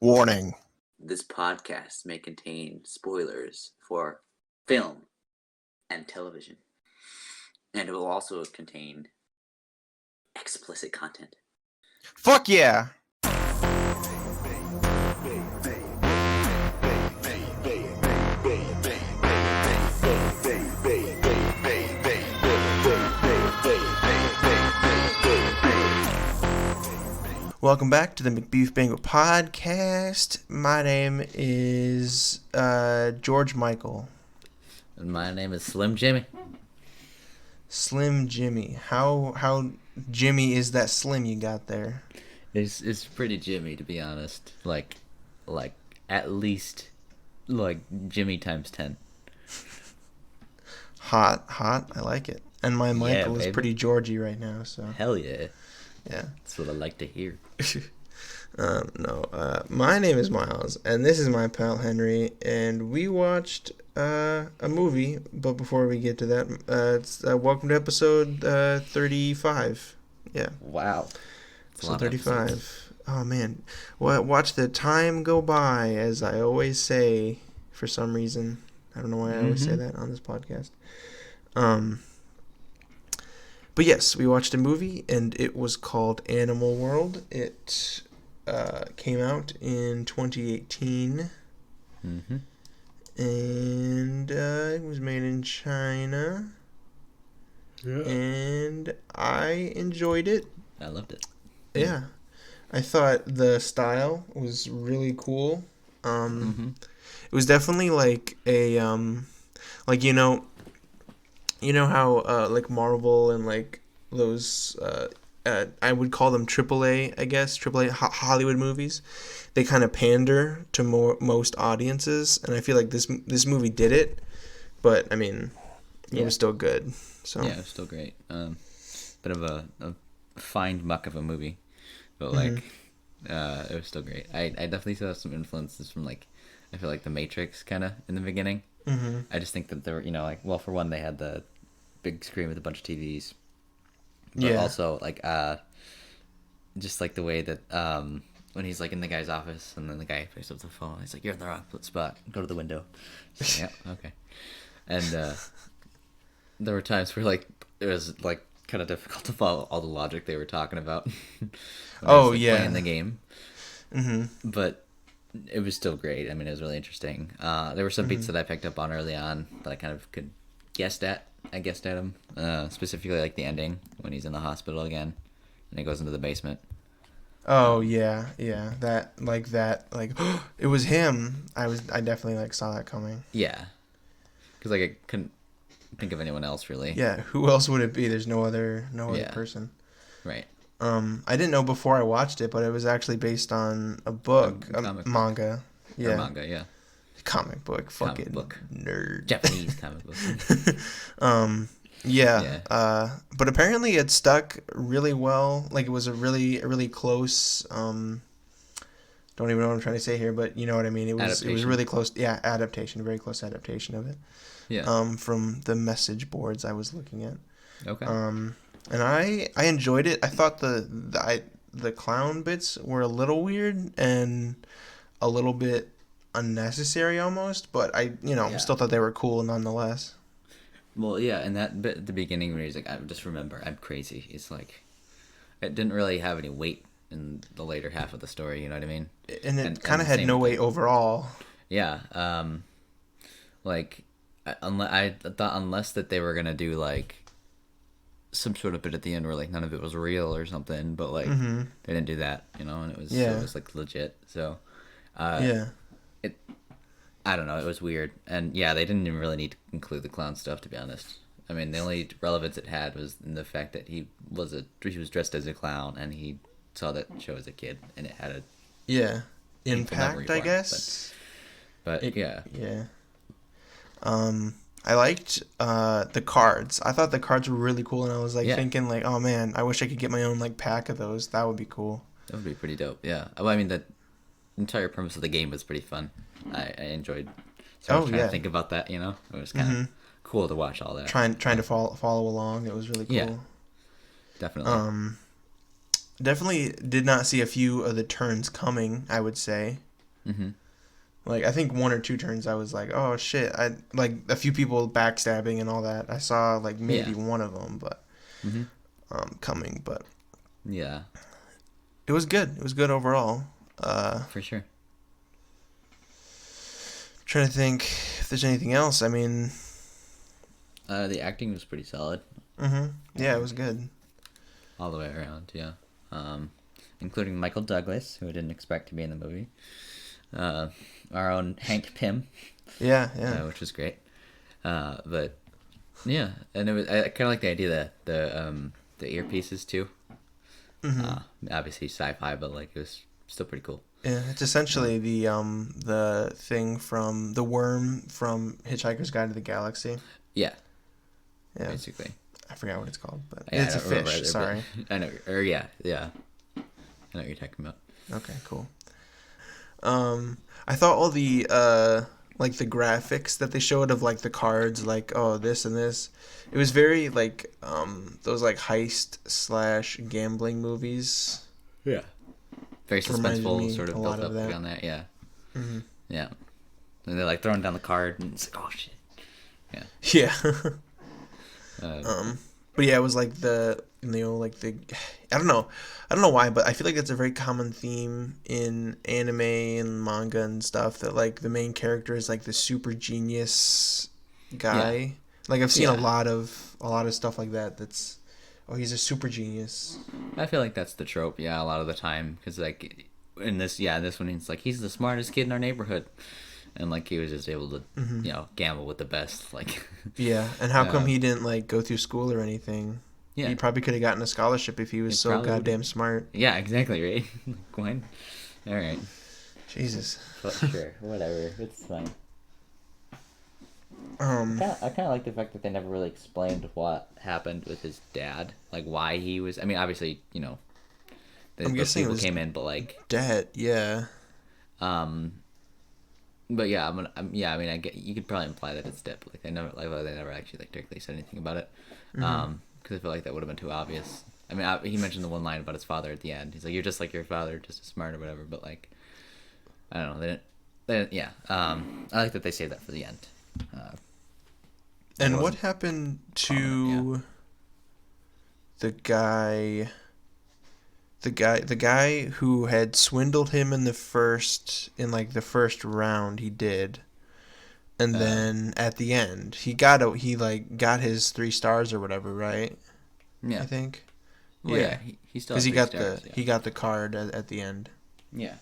Warning. This podcast may contain spoilers for film and television, and it will also contain explicit content. Fuck yeah! Welcome back to the Macbeef-Banquet podcast. My name is George Michael. And my name is Slim Jimmy. Slim Jimmy. How Jimmy is that slim you got there? It's pretty Jimmy, to be honest. Like at least like Jimmy times 10. Hot. I like it. And my Michael is pretty Georgie right now, so. Hell yeah. Yeah. That's what I like to hear. My name is Miles, and this is my pal Henry, and we watched a movie, but before we get to that, it's welcome to episode 35. Yeah. Wow. So 35. Oh, man. Watch the time go by, as I always say, for some reason. I don't know why I always say that on this podcast. But yes, we watched a movie, and it was called Animal World. It came out in 2018, and it was made in China, and I enjoyed it. I loved it. Yeah. I thought the style was really cool. It was definitely like a, like, you know how like Marvel and like those I would call them AAA, I guess, AAA Hollywood movies. They kind of pander to most audiences, and I feel like this movie did it. But I mean, it was still good. So yeah, it was still great. Bit of a fine muck of a movie, but like it was still great. I definitely saw some influences from like I feel like The Matrix kind of in the beginning. I just think that there were, like, well, for one, they had the big screen with a bunch of TVs. But also, like, just like the way that when he's like in the guy's office and then the guy picks up the phone, he's like, "You're in the wrong spot. Go to the window." So, yeah, okay. And there were times where like it was like kind of difficult to follow all the logic they were talking about. Playing the game. But it was still great. I mean, it was really interesting. There were some beats that I picked up on early on that I kind of could guessed at. I guessed at him, specifically like the ending when he's in the hospital again and he goes into the basement. Oh yeah, that it was him. I definitely like saw that coming. Yeah, because like I couldn't think of anyone else really. Yeah, who else would it be? There's no other person. Right. I didn't know before I watched it, but it was actually based on a book, a manga. Yeah. Manga, yeah. Comic book, fucking comic book. Nerd. Japanese comic book. But apparently it stuck really well. Like it was a really close. Don't even know what I'm trying to say here, but you know what I mean. It was really close. Yeah, adaptation, very close adaptation of it. Yeah. From the message boards I was looking at. Okay. And I enjoyed it. I thought the clown bits were a little weird and a little bit unnecessary almost, but I still thought they were cool nonetheless. Well, yeah, and that bit at the beginning where he's like, "I just remember, I'm crazy." It's like it didn't really have any weight in the later half of the story. You know what I mean? And it kind of had no weight overall. Yeah. Like, I thought unless that they were gonna do like some sort of bit at the end where like none of it was real or something, but like they didn't do that, and it was like legit. So I don't know, it was weird, and they didn't even really need to include the clown stuff, to be honest. I mean, the only relevance it had was in the fact that he was dressed as a clown and he saw that show as a kid, and it had a impact, I guess. But I liked the cards. I thought the cards were really cool, and I was like thinking like, oh man, I wish I could get my own like pack of those. That would be cool. That would be pretty dope. Yeah. Well, I mean, the entire premise of the game was pretty fun. I enjoyed. So I was trying to think about that. It was kind of cool to watch all that. Trying to follow along. It was really cool. Yeah. Definitely. Definitely did not see a few of the turns coming, I would say. Mm-hmm. Like, I think one or two turns I was like, oh shit, I like a few people backstabbing and all that. I saw like maybe Yeah. one of them, but Mm-hmm. coming, but Yeah. it was good. It was good overall. For sure. Trying to think if there's anything else. I mean, The acting was pretty solid. I yeah, it was think good. all the way around. Yeah. Um, Including Michael Douglas, who I didn't expect to be in the movie. Our own Hank Pym, Yeah, yeah. which was great. But yeah, and it was I kind of like the idea that the earpieces too. Obviously sci-fi, but like it was still pretty cool. Yeah, it's essentially the thing from the worm from Hitchhiker's Guide to the Galaxy. Yeah, Yeah, basically. I forgot what it's called, but Yeah, it's I a don't remember fish. either, Sorry. but I know. Or yeah. I know what you're talking about. Okay, cool. I thought all the like the graphics that they showed of like the cards, like oh this and this, it was very like those like heist slash gambling movies. Yeah. Very Reminded suspenseful, me sort a of lot built of up that. on that. Yeah. Hmm. Yeah. And they're like throwing down the card, and it's like, oh shit. Yeah. Yeah. Uh, But yeah, it was like like the I don't know why, but I feel like it's a very common theme in anime and manga and stuff that like the main character is like the super genius guy. Yeah. Like I've seen Yeah. a lot of stuff like that. That's oh he's a super genius. I feel like that's the trope, yeah, a lot of the time, because like in this one, it's like he's the smartest kid in our neighborhood, and like he was just able to, gamble with the best, like. Yeah, and how come Uh, he didn't like go through school or anything? Yeah. He probably could have gotten a scholarship if he was He so probably goddamn would've- smart. Yeah, exactly, right. Gwen. All right. Jesus. But sure, whatever. It's fine. Um. I kind of like the fact that they never really explained what happened with his dad, like why he was. I mean, obviously, I'm those guessing it people was came in, but like, debt. Yeah. um, but yeah, yeah. I mean, I get you could probably imply that it's dead, but like they never actually like directly said anything about it, because I feel like that would have been too obvious. I mean, he mentioned the one line about his father at the end. He's like, "You're just like your father, just as smart or whatever." But like, I don't know. They didn't. Yeah. I like that they saved that for the end. And what happened to the guy? The guy who had swindled him in the first round, he did, and then at the end he got his 3 stars or whatever, right? Yeah. I think. Well, yeah. He still because has 3 stars, he got the card at the end. Yeah.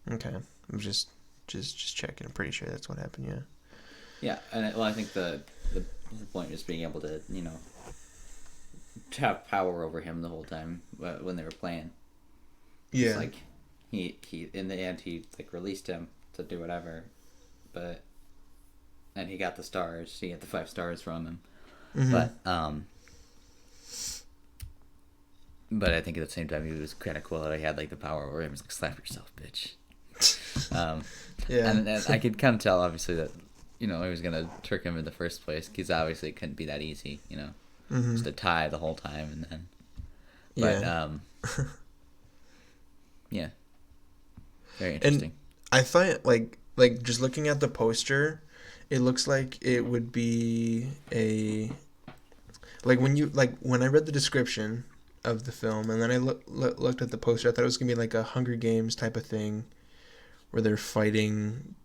Okay, I'm just checking. I'm pretty sure that's what happened. Yeah. Yeah, and I think the point is being able to to have power over him the whole time when they were playing. Yeah. It's like he in the end he like released him to do whatever, and he got the stars. He got the 5 stars from him, but I think at the same time it was kind of cool that he had like the power over him. He's like, slap yourself, bitch. Yeah. And I could kind of tell obviously that he was gonna trick him in the first place, because obviously it couldn't be that easy, just a tie the whole time, and then yeah, very interesting. And I thought like just looking at the poster, it looks like it would be when I read the description of the film, and then I looked at the poster, I thought it was gonna be like a Hunger Games type of thing, where they're fighting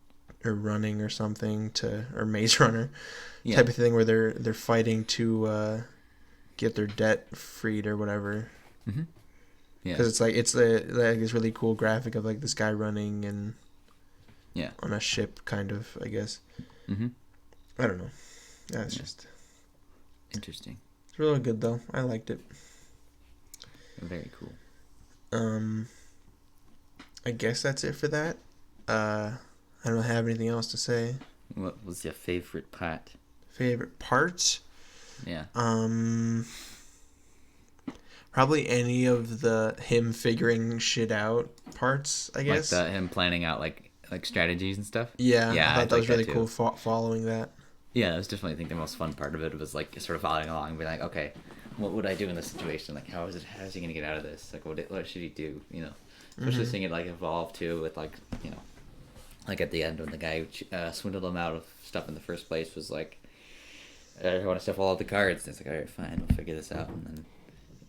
or running or something or Maze Runner type of thing, where they're fighting to get their debt freed or whatever. Mm-hmm. Yeah, because it's this really cool graphic of like this guy running and on a ship, kind of, I guess. Mm-hmm. I don't know. That's just interesting. It's really good though. I liked it. Very cool. I guess that's it for that. I don't have anything else to say. What was your favorite part? Favorite part? Yeah. Probably any of the him figuring shit out parts, I guess. Like him planning out like strategies and stuff. Yeah, I thought that was really cool. Following that. Yeah, that was definitely, I think, the most fun part of it was like sort of following along and being like, okay, what would I do in this situation? Like, how is he gonna get out of this? Like, what should he do? Especially seeing it like evolve too with like like at the end when the guy who swindled him out of stuff in the first place was like, I want to shuffle all the cards. And it's like, all right, fine, we'll figure this out. And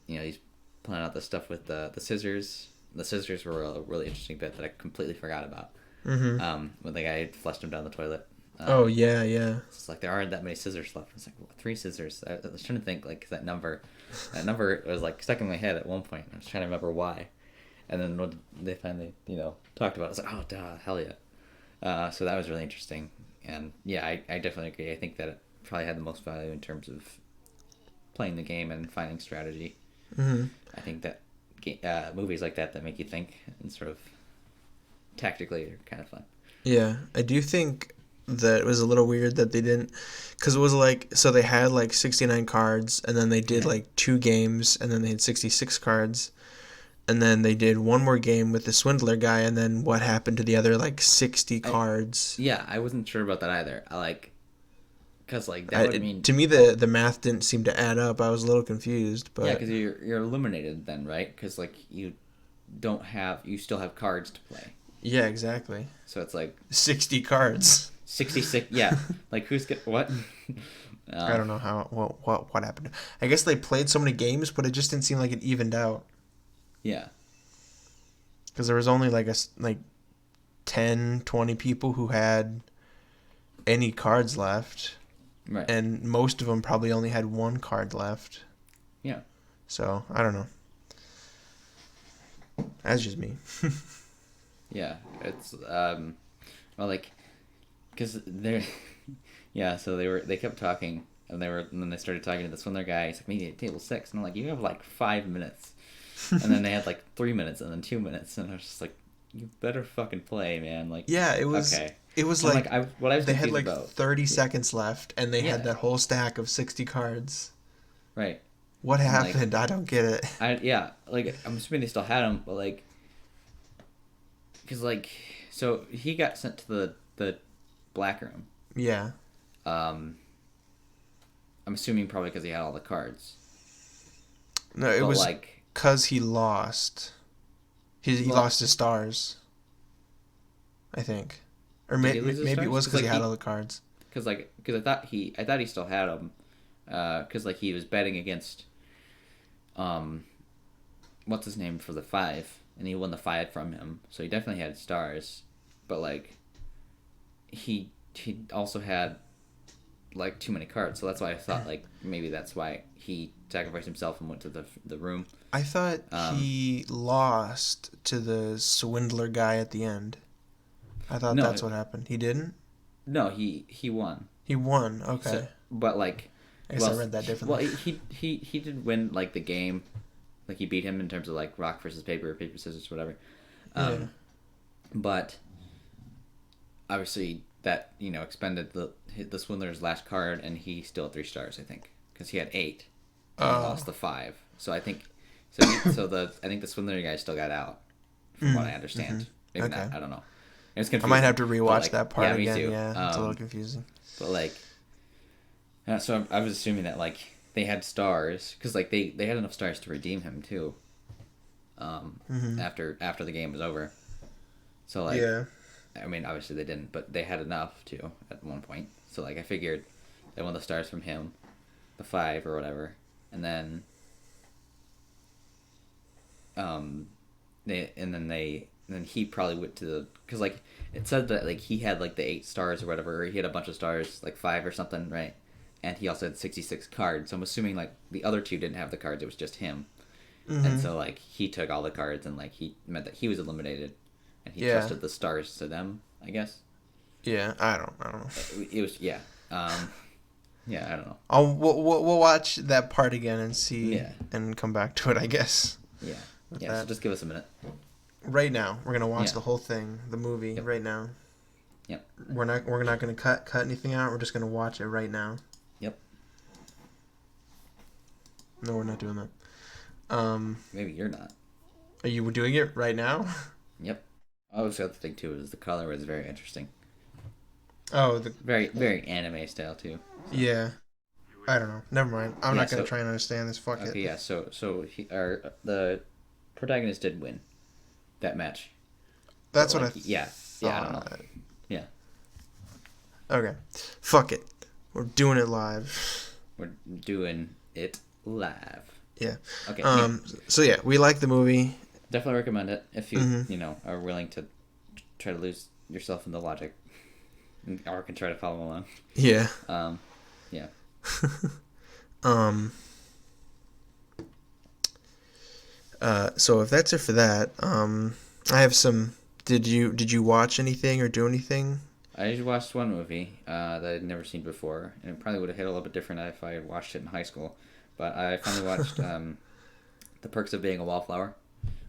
then, he's pulling out the stuff with the scissors. The scissors were a really interesting bit that I completely forgot about. Mm-hmm. When the guy flushed him down the toilet. Oh, yeah. It's like, there aren't that many scissors left. It's like, what, 3 scissors? I was trying to think, like, that number was, like, stuck in my head at one point. I was trying to remember why. And then when they finally, talked about it, I was like, oh, duh, hell yeah. So that was really interesting. And, yeah, I definitely agree. I think that it probably had the most value in terms of playing the game and finding strategy. Mm-hmm. I think that movies like that make you think and sort of tactically are kind of fun. Yeah, I do think that it was a little weird that they didn't, because it was like, so they had like 69 cards, and then they did like 2 games, and then they had 66 cards, and then they did one more game with the swindler guy, and then what happened to the other like 60 cards? I wasn't sure about that either. Because like that would mean to me the math didn't seem to add up. I was a little confused, but because you're eliminated then, right? Because like you still have cards to play. Yeah, exactly. So it's like 60 cards. 66. Yeah, like who's get what? I don't know what happened. I guess they played so many games, but it just didn't seem like it evened out. Yeah. Because there was only like 10, 20 people who had any cards left. Right. And most of them probably only had 1 card left. Yeah. So, I don't know. That's just me. Yeah. It's, well, like, because they're, yeah, so they kept talking, and then they started talking to the swindler guy. He's like, maybe at table 6. And I'm like, you have like 5 minutes. And then they had like 3 minutes and then 2 minutes. And I was just like, you better fucking play, man. Like, yeah, it was. Okay. It was like what I was they had like about, 30 seconds left, and they had that whole stack of 60 cards. Right. What happened? Like, I don't get it. Like I'm assuming they still had him, but like, because like, so he got sent to the black room. Yeah. I'm assuming probably because he had all the cards. No, it was like because he lost. He lost his stars. I think. Or maybe it was because he had all the cards. Because I thought he still had them, because like he was betting against, what's his name for the 5, and he won the 5 from him, so he definitely had stars, but like, he also had like too many cards, so that's why I thought like maybe that's why he sacrificed himself and went to the room. I thought he lost to the swindler guy at the end. I thought that's what happened. He didn't? No, he won. He won, okay. So, but like... I guess I read that differently. Well, he did win, like, the game. Like, he beat him in terms of, like, rock versus paper, paper, scissors, whatever. Yeah. But, obviously, that, expended the swindler's last card, and he still had 3 stars, I think. Because he had 8. And he lost the 5. So I think... I think the swindler guy still got out, from what I understand. Maybe not, I don't know. It's confusing. I might have to rewatch that part again. Me too. Yeah, it's a little confusing. But like, so I was assuming that like they had stars because like they had enough stars to redeem him too. After the game was over, so like, yeah. I mean, obviously they didn't, but they had enough to at one point. So like, I figured they won the stars from him, the 5 or whatever, and then, then he probably went to the... Because, like, it said that, like, he had, like, the 8 stars or whatever. Or he had a bunch of stars, like 5 or something, right? And he also had 66 cards. So I'm assuming, like, the other 2 didn't have the cards. It was just him. Mm-hmm. And so, like, he took all the cards and, like, he meant that he was eliminated. And he trusted the stars to them, I guess. Yeah, I don't know. It was... Yeah. Yeah, I don't know. We'll watch that part again and see... Yeah. And come back to it, I guess. Yeah. Yeah, so just give us a minute. Right now, we're gonna watch the whole thing, the movie, right now. Yep. We're not gonna cut anything out. We're just gonna watch it right now. Yep. No, we're not doing that. Maybe you're not. Are you doing it right now? Yep. I always got the thing too is the color was very interesting. Oh, very very anime style too. So. Yeah. I don't know. Never mind. I'm not gonna try and understand this. Fuck it. Okay, yeah. So the protagonist did win that match. That's what I yeah. I don't know. Okay. Fuck it. We're doing it live. We're doing it live. Yeah. Okay. So yeah, we like the movie. Definitely recommend it if you Mm-hmm. are willing to try to lose yourself in the logic, or can try to follow along. Yeah. Yeah. um. So if that's it for that, I have some. Did you watch anything or do anything? I just watched one movie that I'd never seen before, and it probably would have hit a little bit different if I had watched it in high school. But I finally watched The Perks of Being a Wallflower,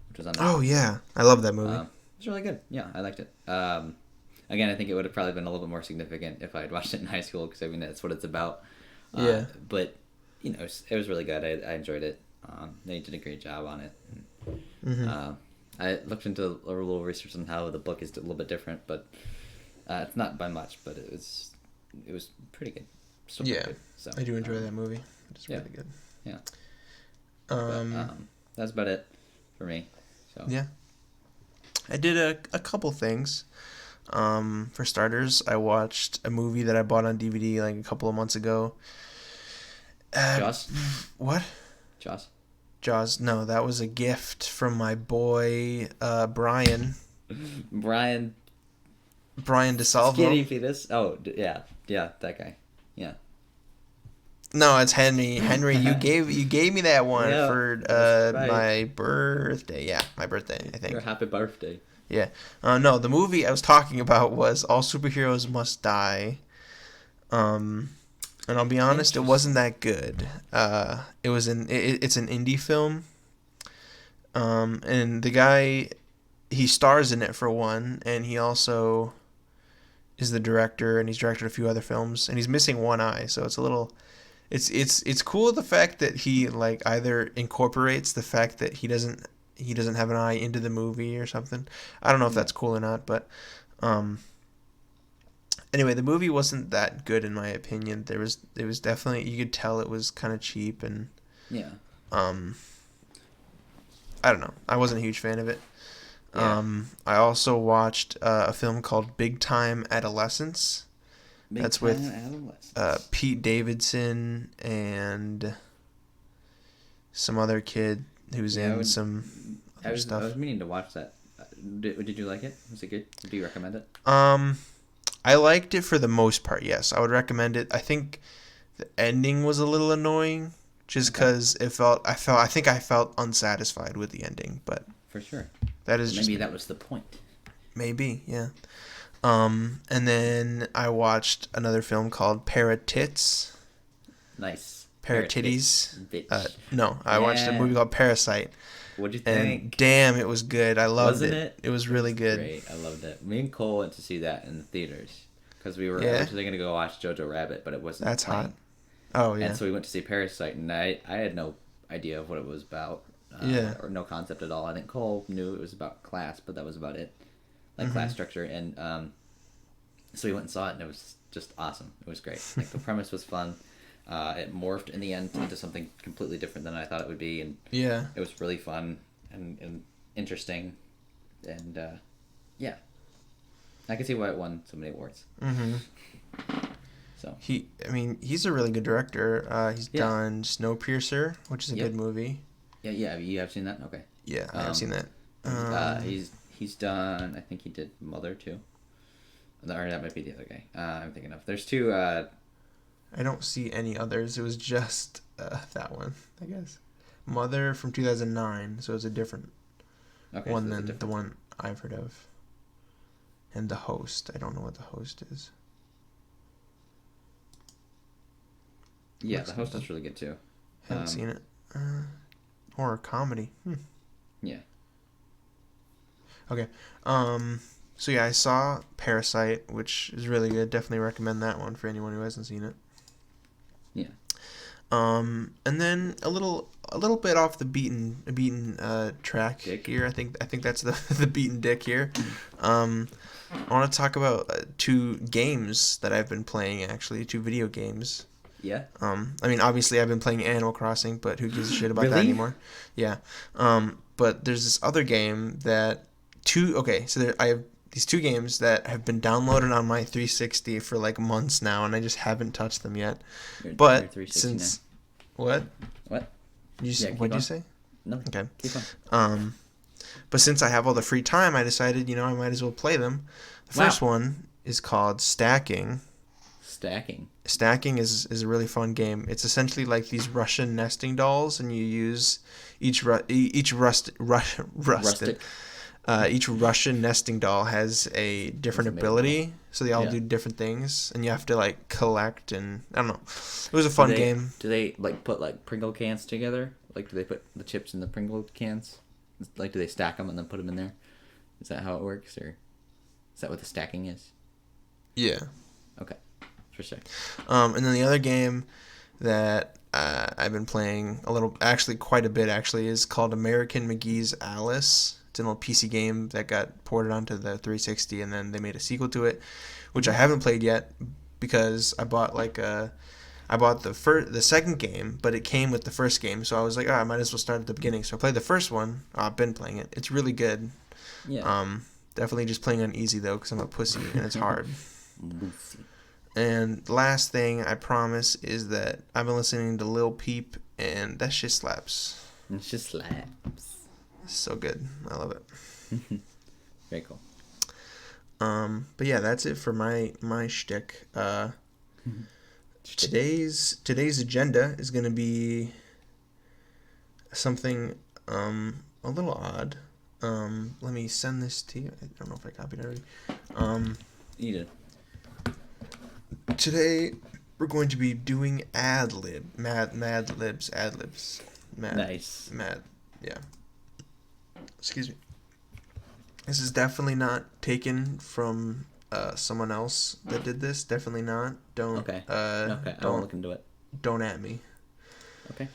which was on Oh Netflix. yeah, I love that movie. It's really good. Yeah, I liked it. Again, I think it would have probably been a little bit more significant if I had watched it in high school, because I mean that's what it's about. Yeah. But it was really good. I enjoyed it. They did a great job on it. Mm-hmm. I looked into a little research on how the book is a little bit different, but it's not by much. But it was pretty good. Still Yeah, good. So I do enjoy that movie. It's yeah. really good. Yeah. But, that's about it for me. So yeah, I did a couple things. For starters, I watched a movie that I bought on DVD like a couple of months ago. Jaws. What? Jaws. Jaws? No, that was a gift from my boy Brian. Brian DeSalvo. Skinny fetus. Oh yeah, that guy. Yeah. No, it's Henry. Henry, you gave me that one Yeah, for right. my birthday. Yeah, my birthday, I think. Your happy birthday. Yeah. No, the movie I was talking about was All Superheroes Must Die. And I'll be honest, it wasn't that good. It's an indie film. And the guy, he stars in it for one, and he also is the director, and he's directed a few other films, and he's missing one eye, so it's a little. It's cool the fact that he like either incorporates the fact that he doesn't have an eye into the movie or something. I don't know if that's cool or not, but anyway, the movie wasn't that good in my opinion. It was definitely, you could tell it was kind of cheap, and Yeah. I don't know. I wasn't a huge fan of it. Yeah. I also watched a film called Big Time Adolescence. That's with Pete Davidson and some other kid who's in some other stuff. I was meaning to watch that. Did you like it? Was it good? Do you recommend it? I liked it for the most part. Yes, I would recommend it. I think the ending was a little annoying, just because I think I felt unsatisfied with the ending. But for sure, that is maybe that was the point. Maybe, yeah. And then I watched another film called Paratits. Nice. Paratitties. Bitch. No, I watched a movie called Parasite. What'd you think? And damn, it was good. I loved Wasn't it. It was really good. Great. I loved it. Me and Cole went to see that in the theaters because we were Yeah. originally going to go watch Jojo Rabbit, but it wasn't. That's playing. hot. Oh yeah. And so we went to see Parasite, and I had no idea of what it was about. Or no concept at all. I think Cole knew it was about class, but that was about it, like class structure. And so we went and saw it, and it was just awesome. It was great. Like the premise was fun. It morphed in the end into something completely different than I thought it would be, and Yeah. it was really fun and interesting, and yeah, I can see why it won so many awards. Mm-hmm. So he's a really good director. He's done Snowpiercer, which is a good movie. Yeah, you have seen that? Okay. Yeah, I have seen that. He's done. I think he did Mother too. Or that might be the other guy. I'm thinking of. There's two. I don't see any others. It was just that one, I guess. Mother from 2009, so it's a different one than the one I've heard of. And The Host. I don't know what The Host is. Yeah, The Host is really good too. Haven't seen it. Horror comedy. Yeah. Okay. So yeah, I saw Parasite, which is really good. Definitely recommend that one for anyone who hasn't seen it. Yeah. And then a little bit off the beaten track dick. Here. I think that's the beaten dick here. I want to talk about two games that I've been playing, actually, two video games. Yeah. I mean, obviously I've been playing Animal Crossing, but who gives a shit about that Really? anymore? Yeah. But there's this other game that I have these two games that have been downloaded on my 360 for like months now, and I just haven't touched them yet. You're But 360 since now. what? What? What'd you say? No. Okay. Keep on. But since I have all the free time, I decided, I might as well play them. The first one is called Stacking. Stacking is a really fun game. It's essentially like these Russian nesting dolls, and you use each Russian nesting doll has a different ability, so they all do different things, and you have to like collect, and I don't know. It was a fun game. Do they like put like Pringle cans together? Like, do they put the chips in the Pringle cans? Like, do they stack them and then put them in there? Is that how it works, or is that what the stacking is? Yeah. Okay. For sure. And then the other game that I've been playing quite a bit actually, is called American McGee's Alice. It's an old PC game that got ported onto the 360, and then they made a sequel to it, which I haven't played yet because I bought the second game, but it came with the first game, so I was like, I might as well start at the beginning. So I played the first one. I've been playing it. It's really good. Yeah. Definitely just playing on easy though, because I'm a pussy and it's hard. And last thing I promise is that I've been listening to Lil Peep, and that shit slaps. It just slaps. So good. I love it. Very cool. But yeah, that's it for my shtick. Today's agenda is gonna be something a little odd. Let me send this to you. I don't know if I copied it already. You did. Today we're going to be doing ad-libs. Nice. Yeah. Excuse me. This is definitely not taken from someone else that did this. Definitely not. Don't. Okay. Okay. I won't look into it. Don't at me. Okay.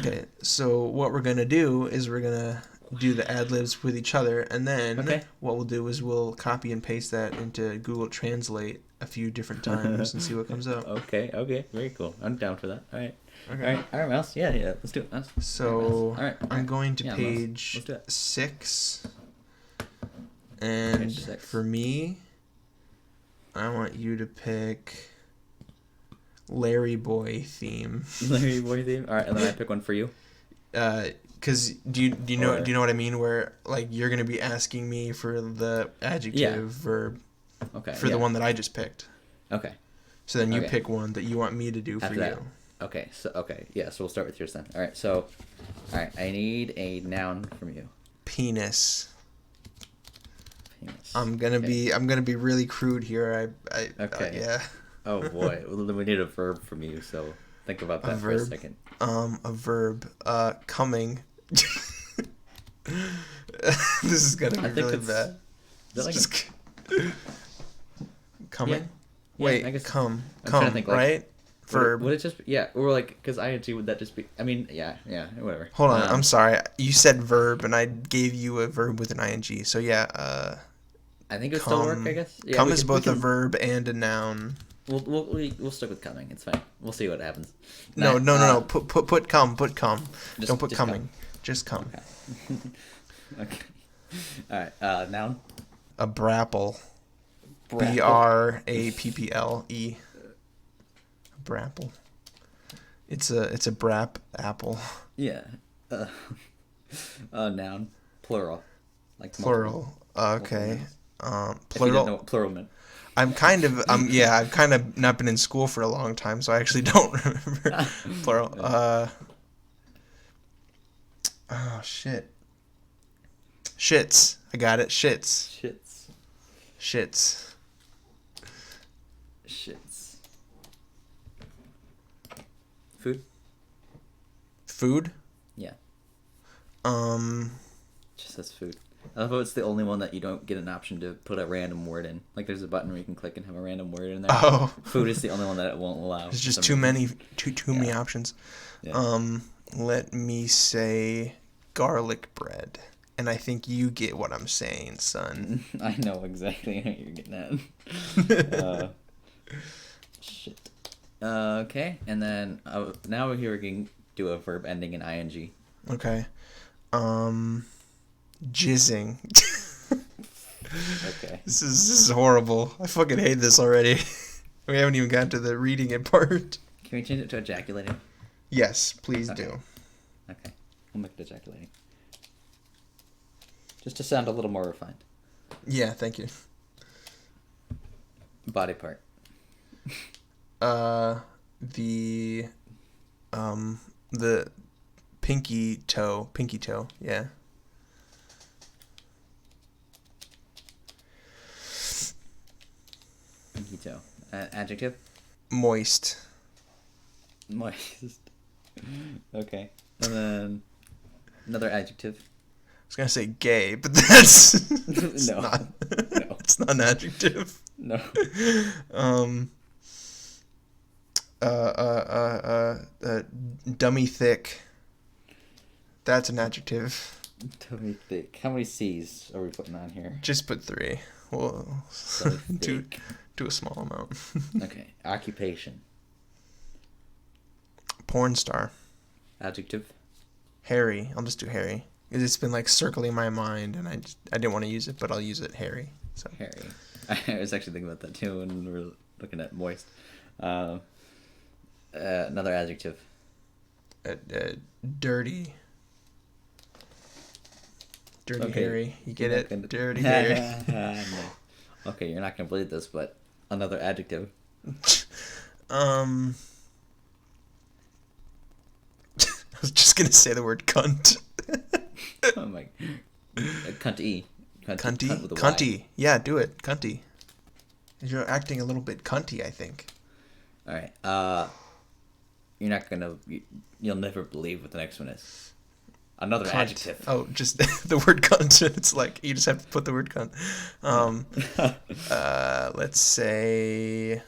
Okay. So what we're gonna do is we're gonna do the ad-libs with each other, and then what we'll do is we'll copy and paste that into Google Translate a few different times and see what comes up. Okay. Very cool. I'm down for that. All right. Okay. All right, Mouse. Yeah. Let's do it, Mouse. So all right. I'm going to page 6, and Page 6. For me, I want you to pick Larry Boy theme. Larry Boy theme. All right, and then I pick one for you. Because do you know what I mean? Where like you're gonna be asking me for the adjective verb. Okay. For the one that I just picked. Okay. So then you pick one that you want me to do for you. Okay. So So we'll start with yours then. All right. So, all right. I need a noun from you. Penis. I'm gonna be really crude here. Yeah. Oh boy. Well, then we need a verb from you. So think about that for a second. A verb. Coming. This is gonna be really bad. Coming. Yeah, Wait. I guess come. Think, like, right. Verb. Would it just or like because ing would that just be? I mean, yeah, whatever. Hold on. I'm sorry. You said verb, and I gave you a verb with an ing. So yeah. I think it would still work. I guess. Yeah, come is both a verb and a noun. We'll stick with coming. It's fine. We'll see what happens. No. Put come. Don't put coming. Just come. Okay. All right. Noun. A brapple. BRAPPLE. Brapple. It's a brap apple. Yeah. Noun. Plural. Like plural. Okay. Plural. Plural. If you didn't know what plural meant. I've kind of not been in school for a long time, so I actually don't remember plural. Oh shit. Shits. I got it. Shits. Food? Yeah. Just says food. I love how it's the only one that you don't get an option to put a random word in. Like there's a button where you can click and have a random word in there. Oh. Food is the only one that it won't allow. There's just too many options. Yeah. Let me say garlic bread. And I think you get what I'm saying, son. I know exactly how you're getting at. Shit. Okay, and then now here we can do a verb ending in ing. Okay. Jizzing. Okay. This is horrible. I fucking hate this already. We haven't even gotten to the reading it part. Can we change it to ejaculating? Yes, please Okay. do. Okay. We'll make it ejaculating. Just to sound a little more refined. Yeah, thank you. Body part. The the pinky toe, yeah. Pinky toe. Adjective? Moist. Moist. Okay. And then another adjective. I was gonna say gay, but that's No. not. No. It's not an adjective. No. Dummy thick. That's an adjective. Dummy thick. How many C's are we putting on here? Just put 3. Well, do a small amount. Okay. Occupation. Porn star. Adjective. Harry. I'll just do Harry. It's been like circling my mind, and I didn't want to use it, but I'll use it. Harry. So. Harry. I was actually thinking about that too when we were looking at moist. Another adjective. Dirty. Dirty Okay. Harry. You get it? Gonna... Dirty Harry. No. Okay, you're not gonna believe this, but another adjective. I was just gonna say the word cunt. Oh my. Cunty. Cunty? Cunt with a Y. Cunty. Yeah, do it. Cunty. You're acting a little bit cunty, I think. All right. You're not gonna. You'll never believe what the next one is. Another Cunt. adjective. Oh, just the word cunt. It's like you just have to put the word cunt. Let's say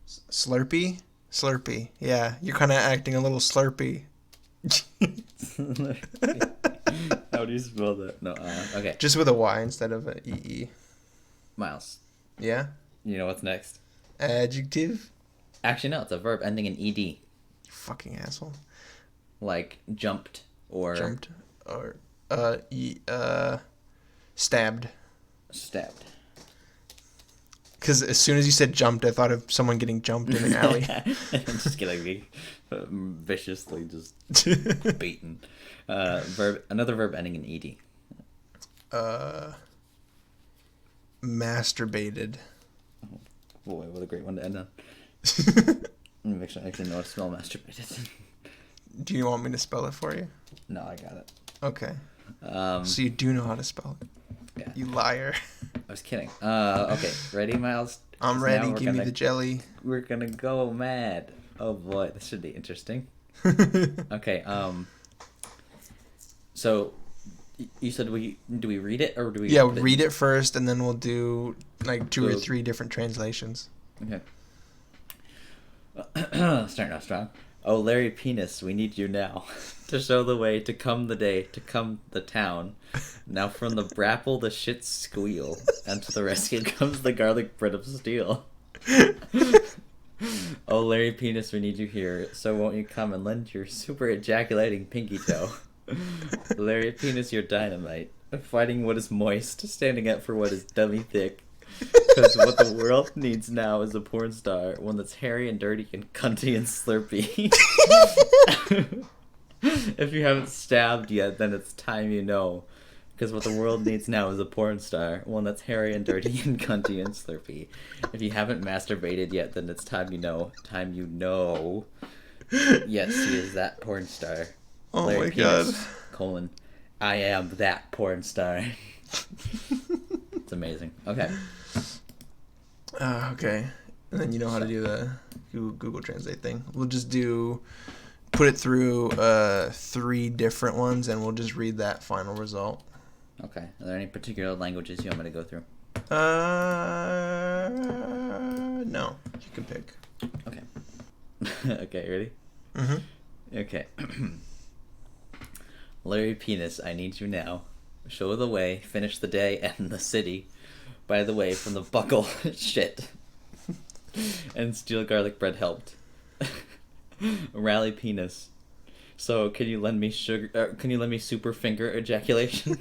Slurpee. Slurpee. Yeah, you're kind of acting a little slurpy. How do you spell that? No. Okay. Just with a Y instead of a EE. Miles. Yeah. You know what's next? Adjective. Actually, no. It's a verb ending in ed. You fucking asshole. Like jumped or Jumped or stabbed. stabbed. Because as soon as you said jumped, I thought of someone getting jumped in an alley. Just getting viciously just beaten. Another verb ending in ed. Masturbated. Oh, boy, what a great one to end on. Let me make sure I actually know how to spell masturbated. Do you want me to spell it for you? No, I got it. Okay. So you do know how to spell it. Yeah. You liar. I was kidding. Okay, ready, Miles? I'm ready. Give me the jelly. We're gonna go mad. Oh boy, this should be interesting. Okay. So, you said do we read it or do we? Yeah, read it first, and then we'll do like 2 or 3 different translations. Okay. Starting off strong. Oh, Larry Penis, we need you now. To show the way, to come the day, to come the town. Now from the brapple the shits squeal, and to the rescue comes the garlic bread of steel. Oh, Larry Penis, we need you here, so won't you come and lend your super ejaculating pinky toe? Larry Penis, you're dynamite. Fighting what is moist, standing up for what is dummy thick. Because what the world needs now is a porn star, one that's hairy and dirty and cunty and slurpy. If you haven't stabbed yet, then it's time you know. Because what the world needs now is a porn star, one that's hairy and dirty and cunty and slurpy. If you haven't masturbated yet, then it's time you know. Time you know. Yes, he is that porn star. Oh Larry my Penis, god. I am that porn star. It's amazing. Okay. Okay. And then you know how to do the Google Translate thing. We'll just put it through 3 different ones, and we'll just read that final result. Okay. Are there any particular languages you want me to go through? No. You can pick. Okay. Okay, ready? Mm-hmm. Okay. Larry Penis, I need you now. Show the way, finish the day, and the city. By the way, from the buckle, shit. And steal garlic bread helped. Rally Penis. So, can you lend me sugar? Can you lend me super finger ejaculation?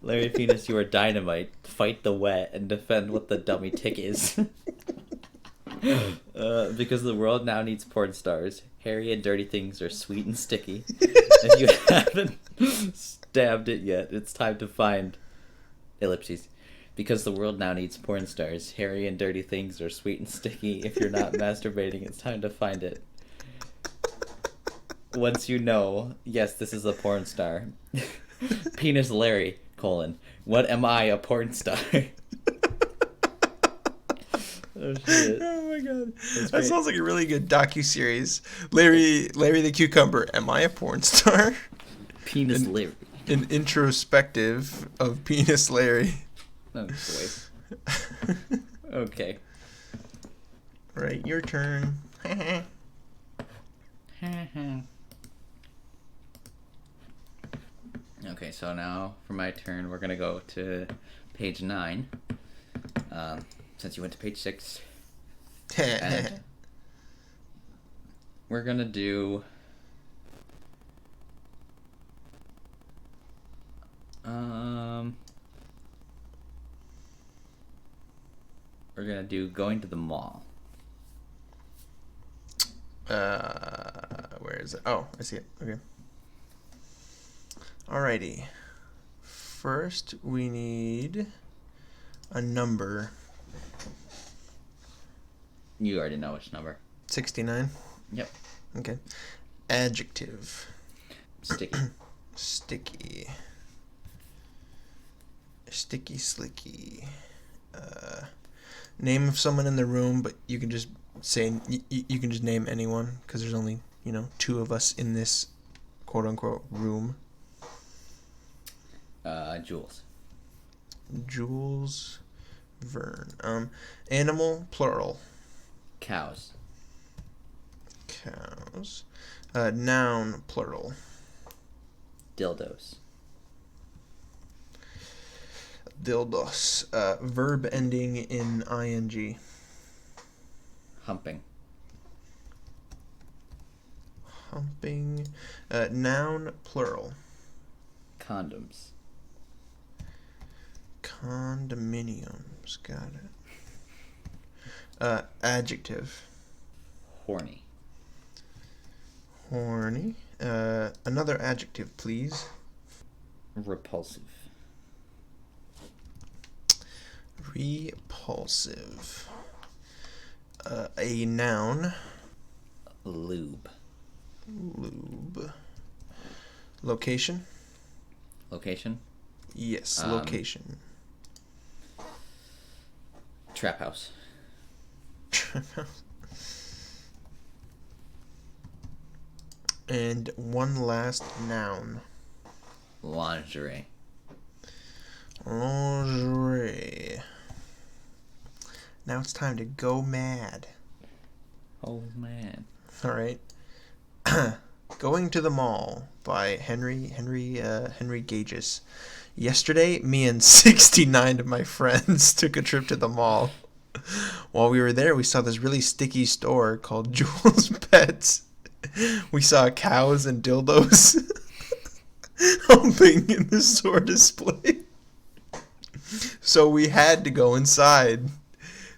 Larry Penis, you are dynamite. Fight the wet and defend what the dummy tick is. Because the world now needs porn stars. Hairy and dirty things are sweet and sticky. If you haven't stabbed it yet, it's time to find ellipses. Because the world now needs porn stars. Hairy and dirty things are sweet and sticky. If you're not masturbating, it's time to find it. Once you know, yes, this is a porn star. Penis Larry, what am I, a porn star? Oh shit. Oh my god. That sounds like a really good docuseries. Larry the Cucumber, am I a porn star? Penis Larry. An introspective of Penis Larry. Oh boy. Okay. Right, your turn. Okay, so now for my turn, we're gonna go to page 9. Since you went to page 6. And we're gonna do going to the mall. Where is it? Oh, I see it. Okay. Alrighty. First, we need a number. You already know which number. 69? Yep. Okay. Adjective. Sticky. Sticky. Sticky slicky. Name of someone in the room, but you can just say, you can just name anyone, because there's only, 2 of us in this quote-unquote room. Jules. Jules Verne. Animal, plural. Cows. Cows. Noun, plural. Dildos. Dildos. Verb ending in ing. Humping. Humping. Noun, plural. Condoms. Condominiums. Got it. Adjective. Horny. Horny. Another adjective, please. Repulsive. Repulsive. A noun. Lube. Lube. Location. Location. Yes, location. Trap house. And one last noun. Lingerie. Lingerie. Now it's time to go mad. Oh man. All right. Going to the Mall by Henri Gages. Yesterday, me and 69 of my friends took a trip to the mall. While we were there, we saw this really sticky store called Jules Pets. We saw cows and dildos humping in the store display. So we had to go inside.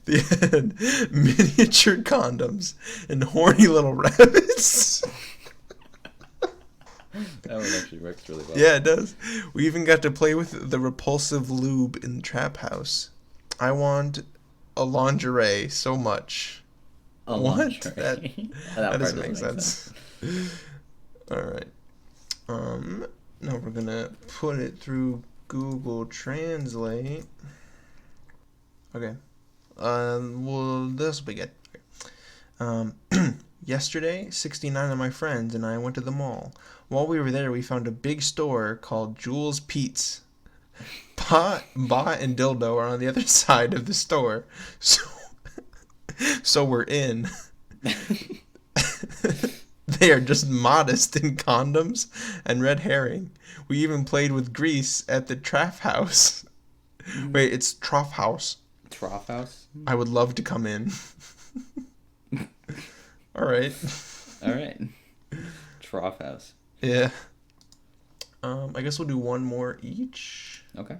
They had miniature condoms and horny little rabbits. That one actually works really well. Yeah, it does. We even got to play with the repulsive lube in the trap house. I want a lingerie so much. A lingerie. That doesn't make sense. All right. Now we're gonna put it through Google Translate. Okay. Well, this will be good. Okay. Yesterday, 69 of my friends and I went to the mall. While we were there, we found a big store called Jules Pete's. Bot and Dildo are on the other side of the store. So we're in. They are just modest in condoms and red herring. We even played with grease at the Trough House. Wait, it's Trough House. Trough House? I would love to come in. All right. All right. Trough House. Yeah. I guess we'll do one more each. Okay.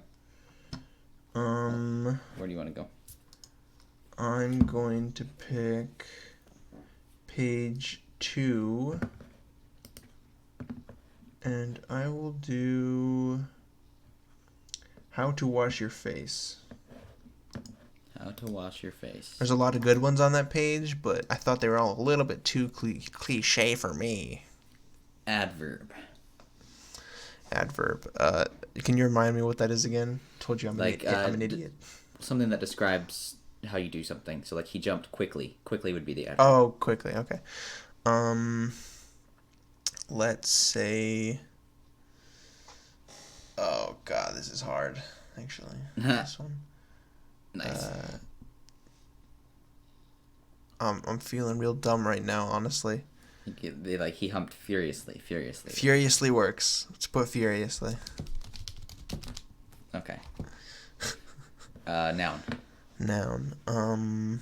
Where do you want to go? I'm going to pick page 2, and I will do how to wash your face. How to wash your face. There's a lot of good ones on that page, but I thought they were all a little bit too cliche for me. Adverb. Adverb. Can you remind me what that is again? Told you I'm an idiot. Something that describes how you do something. So like he jumped quickly. Quickly would be the adverb. Oh, quickly. Okay. Let's say. Oh God, this is hard. Actually, this one. Nice. I'm feeling real dumb right now, honestly. He humped furiously. Furiously works. Let's put furiously. Okay. Noun. Noun.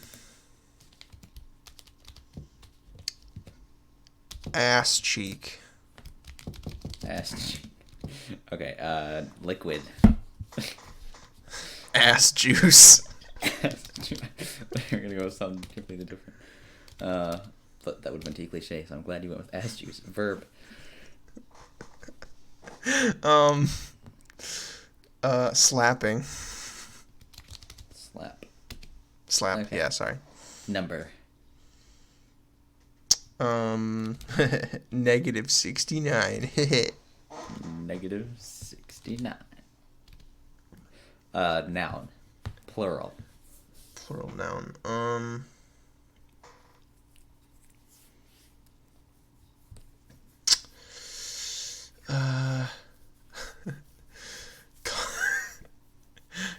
Ass cheek. Ass cheek. Okay. Liquid. Ass juice. We're gonna go with something completely different. But that would have been too cliche, so I'm glad you went with ass juice. Verb. Slapping. Slap. Okay. Yeah, sorry. Number. Negative 69. Negative 69. Noun. Plural. Plural noun.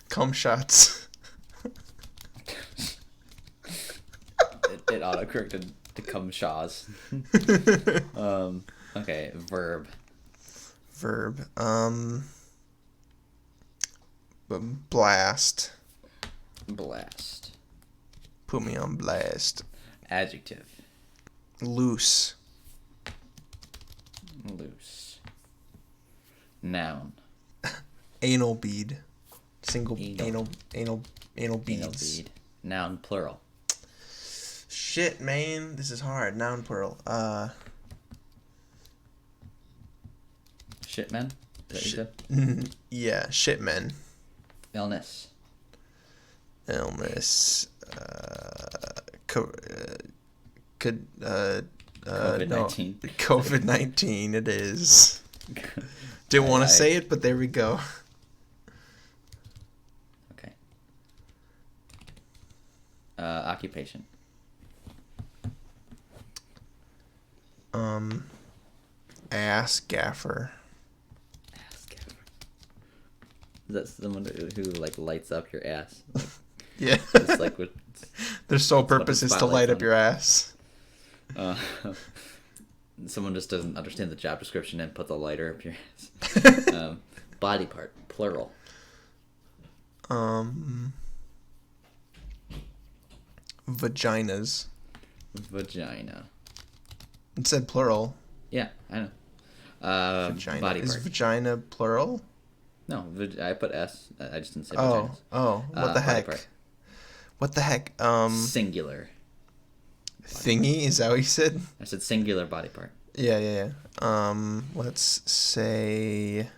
Cum shots. It auto-corrected to cum shaws. Okay, verb. Blast. Blast. Put me on blast. Adjective. Loose. Noun. Anal bead. Single Anal. anal beads. Bead. Noun, plural. Shit, man, this is hard. Noun, plural. Shitmen. Yeah, shitmen. Illness. COVID-19. No, COVID-19. It is. Didn't want to say it, but there we go. Okay. Occupation. Ass gaffer. Is that someone who like lights up your ass? Yeah. It's like with, their sole purpose is to light up your ass. Someone just doesn't understand the job description and puts a lighter up your ass. Body part, plural. Vaginas. Vagina. It said plural. Yeah, I know. Vagina. Body Is part. vagina plural? No, I put S. I just didn't say vaginas. Oh, what the heck? Part. What the heck? Singular. Thingy? Is that what you said? I said singular body part. Yeah. Let's say...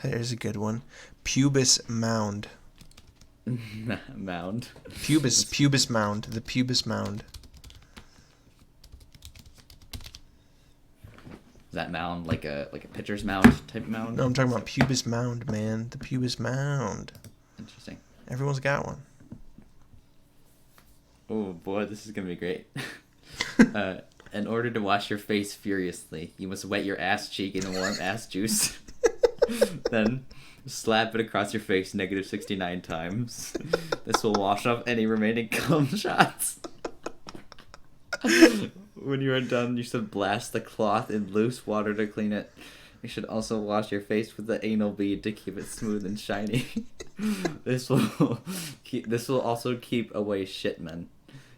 Here's a good one. Pubis mound. Mound. Pubis mound. The pubis mound. Is that mound like a pitcher's mound type mound? No, I'm talking about pubis mound, man. The pubis mound. Interesting. Everyone's got one. Oh boy, this is gonna be great. In order to wash your face furiously, you must wet your ass cheek in warm ass juice. Then slap it across your face negative 69 times. This will wash off any remaining cum shots. When you are done, you should blast the cloth in loose water to clean it. You should also wash your face with the anal bead to keep it smooth and shiny. This will also keep away shitmen.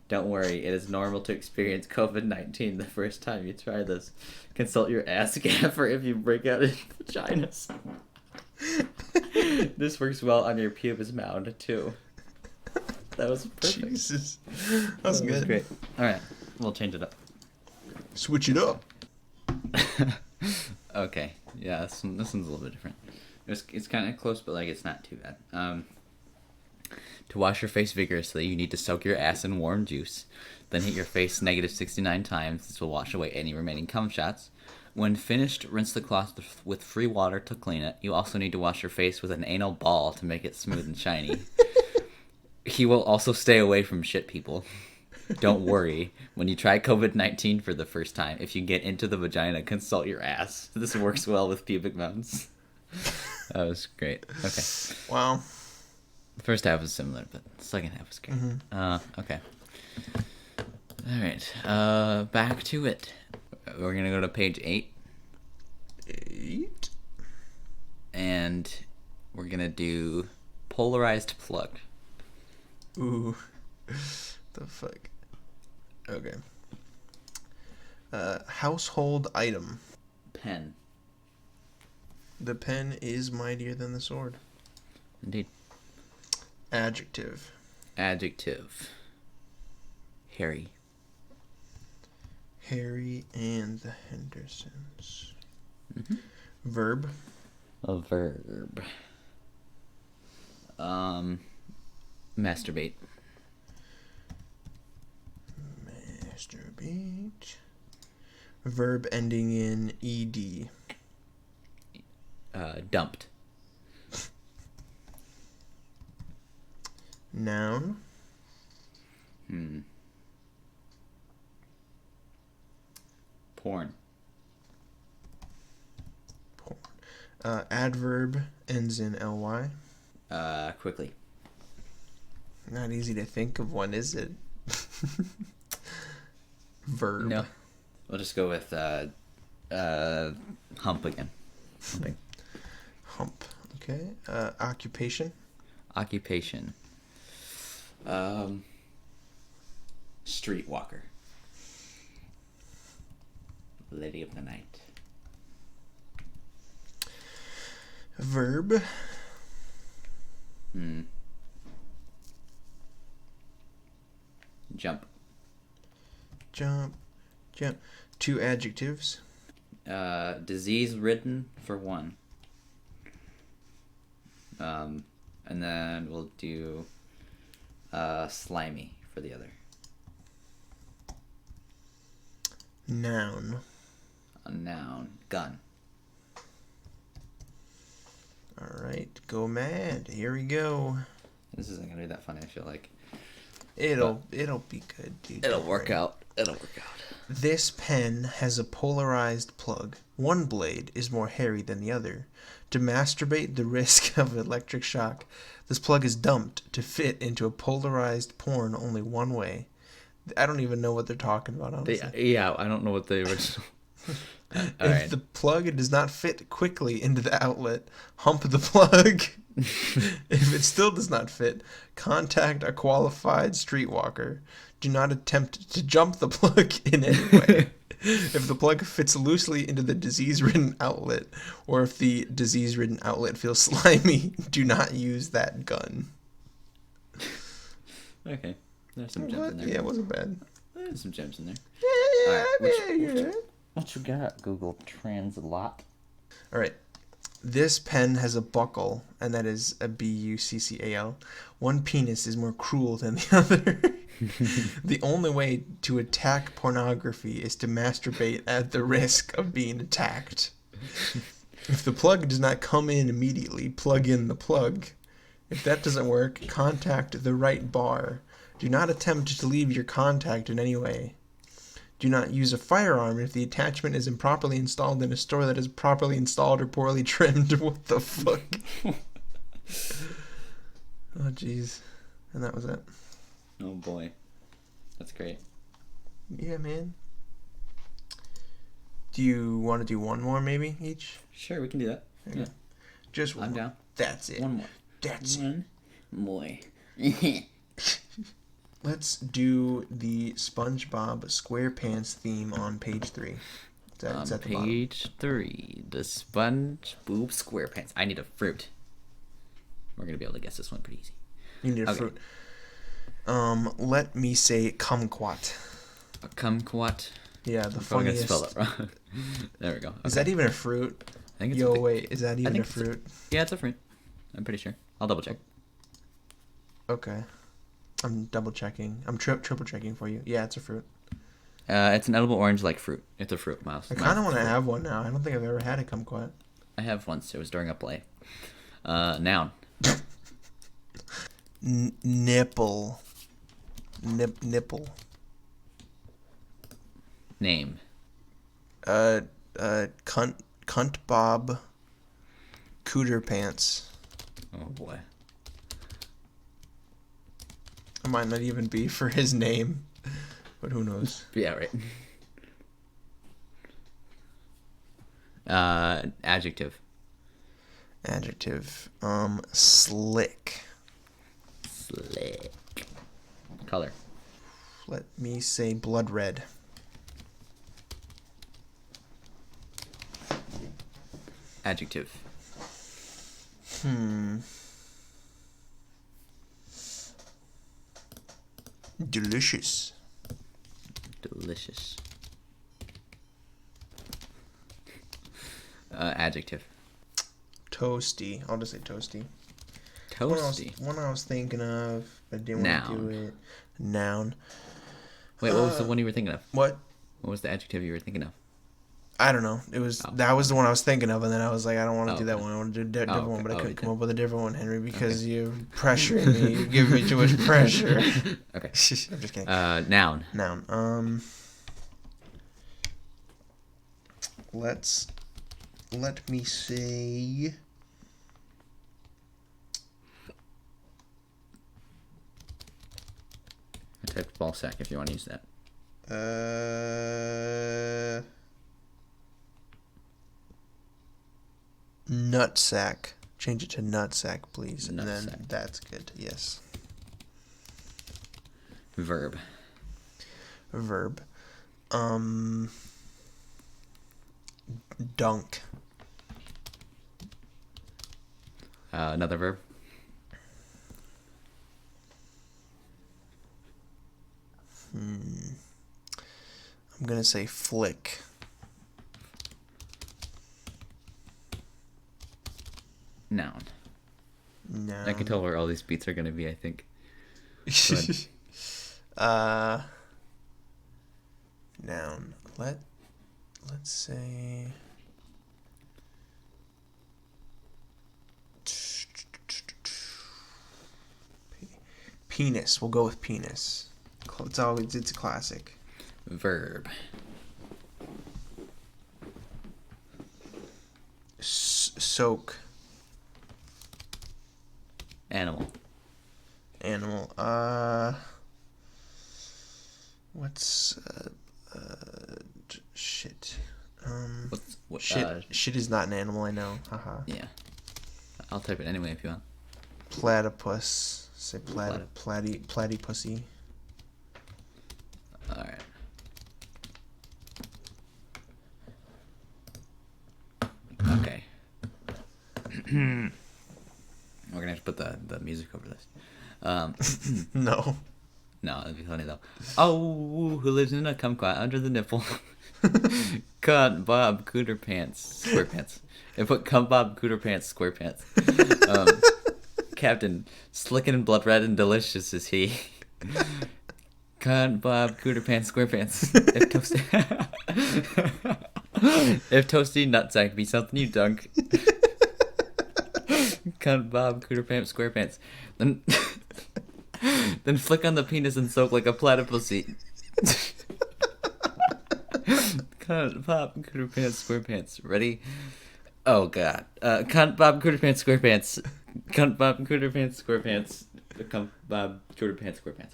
Don't worry, it is normal to experience COVID-19 the first time you try this. Consult your ass gaffer if you break out in vaginas. This works well on your pubis mound, too. That was perfect. Jesus. That was good. Great. Alright, we'll change it up. Switch it up. Okay, yeah, this one's a little bit different. It's kind of close, but, like, it's not too bad. To wash your face vigorously, you need to soak your ass in warm juice. Then hit your face negative 69 times. This will wash away any remaining cum shots. When finished, rinse the cloth with free water to clean it. You also need to wash your face with an anal ball to make it smooth and shiny. He will also stay away from shit people. Don't worry. When you try COVID-19 for the first time, if you get into the vagina, consult your ass. This works well with pubic mounds. That was great. Okay. Wow. The first half was similar, but the second half was great. Okay. All right. Back to it. We're going to go to page 8. 8. And we're going to do polarized plug. Ooh. The fuck. Okay. Household item. Pen. The pen is mightier than the sword. Indeed. Adjective. Adjective. Harry. Harry and the Hendersons. Mm-hmm. Verb. A verb. Masturbate. Masturbate. Verb ending in ed. Dumped. Noun. Porn. Adverb ends in ly. Quickly. Not easy to think of one, is it? Verb. No. We'll just go with hump again. Humping. Hump. Okay. Occupation. Occupation. Streetwalker. Lady of the night. Verb. Jump. Jump. 2 adjectives. Disease-ridden for 1. And then we'll do slimy for the other. Noun. A noun. Gun. All right, go mad. Here we go. This isn't gonna be that funny, I feel like. It'll be good, dude. It'll work out. This pen has a polarized plug. One blade is more hairy than the other. To masturbate the risk of electric shock, this plug is dumped to fit into a polarized porn only one way. I don't even know what they're talking about, honestly. Yeah, I don't know what the original... If the plug does not fit quickly into the outlet, hump the plug. If it still does not fit, contact a qualified streetwalker. Do not attempt to jump the plug in any way. If the plug fits loosely into the disease-ridden outlet, or if the disease-ridden outlet feels slimy, do not use that gun. Okay. There's some gems in there. Yeah, it wasn't bad. There's some gems in there. Yeah. What you got, Google Translate? All right. This pen has a buckle, and that is a buccal. One penis is more cruel than the other. The only way to attack pornography is to masturbate at the risk of being attacked. If the plug does not come in immediately, plug in the plug. If that doesn't work, contact the right bar. Do not attempt to leave your contact in any way. Do not use a firearm if the attachment is improperly installed in a store that is properly installed or poorly trimmed. What the fuck? Oh, jeez. And that was it. Oh, boy. That's great. Yeah, man. Do you want to do one more, maybe, each? Sure, we can do that. Okay. Yeah. Just one. I'm down. That's it. One more. That's one more. let's do the SpongeBob SquarePants theme on page 3. On page 3, the SpongeBob SquarePants. I need a fruit. We're gonna be able to guess this one pretty easy. You need a fruit. Let me say kumquat. A kumquat. Yeah, the funniest. Spell it wrong. There we go. Okay. Is that even a fruit? I think it's wait, is that even a fruit? Yeah, it's a fruit. I'm pretty sure. I'll double check. Okay. I'm double checking. I'm triple checking for you. Yeah, it's a fruit. It's an edible orange-like fruit. It's a fruit, Miles. I kind of want to have one now. I don't think I've ever had a kumquat. I have once. It was during a play. Noun. Nipple. Nipple. Name. Cunt Bob Cooter Pants. Oh boy. It might not even be for his name, but who knows? Yeah, right. Adjective. Adjective. Slick. Slick. Color. Let me say blood red. Adjective. Delicious. Delicious. Adjective. Toasty. I'll just say toasty. Toasty. One I was thinking of, but didn't want to do it. Noun. Wait, what was the one you were thinking of? What? What was the adjective you were thinking of? I don't know. It was that was the one I was thinking of, and then I was like, I don't want to do that one. I want to do a different one, but I couldn't come up with a different one, Henry, because you're pressuring me. You're giving me too much pressure. Okay. I'm just kidding. Noun. Noun. Let me say. I typed ball sack if you want to use that. Nutsack. Change it to nutsack, please. And then Nutsack. that's good. Yes. Verb. Verb. Dunk. Another verb. I'm gonna say flick. Noun. Noun. I can tell where all these beats are gonna be, I think. Noun. Let's say penis. We'll go with penis. It's a classic. Verb. Soak. Animal. What's shit. What, shit is not an animal, I know. Haha. Yeah. I'll type it anyway if you want. Platypus. Say platypussy. Alright. Okay. We're gonna have to put the music over this. No. No, it'd be funny though. Oh, who lives in a kumquat under the nipple? Cunt Bob Cooter Pants SquarePants. And put Cunt Bob Cooter Pants SquarePants. Captain, slickin' and blood red and delicious is he. Cunt Bob Cooter Pants SquarePants. If toasty nutsack be something you dunk. Cunt Bob Cooter Pants SquarePants. Then flick on the penis and soak like a platypussy. Cunt Bob Cooter Pants SquarePants. Ready? Oh god. Cunt Bob Cooter Pants SquarePants. Cunt Bob Cooter Pants SquarePants. Cunt Bob Cooter Pants SquarePants.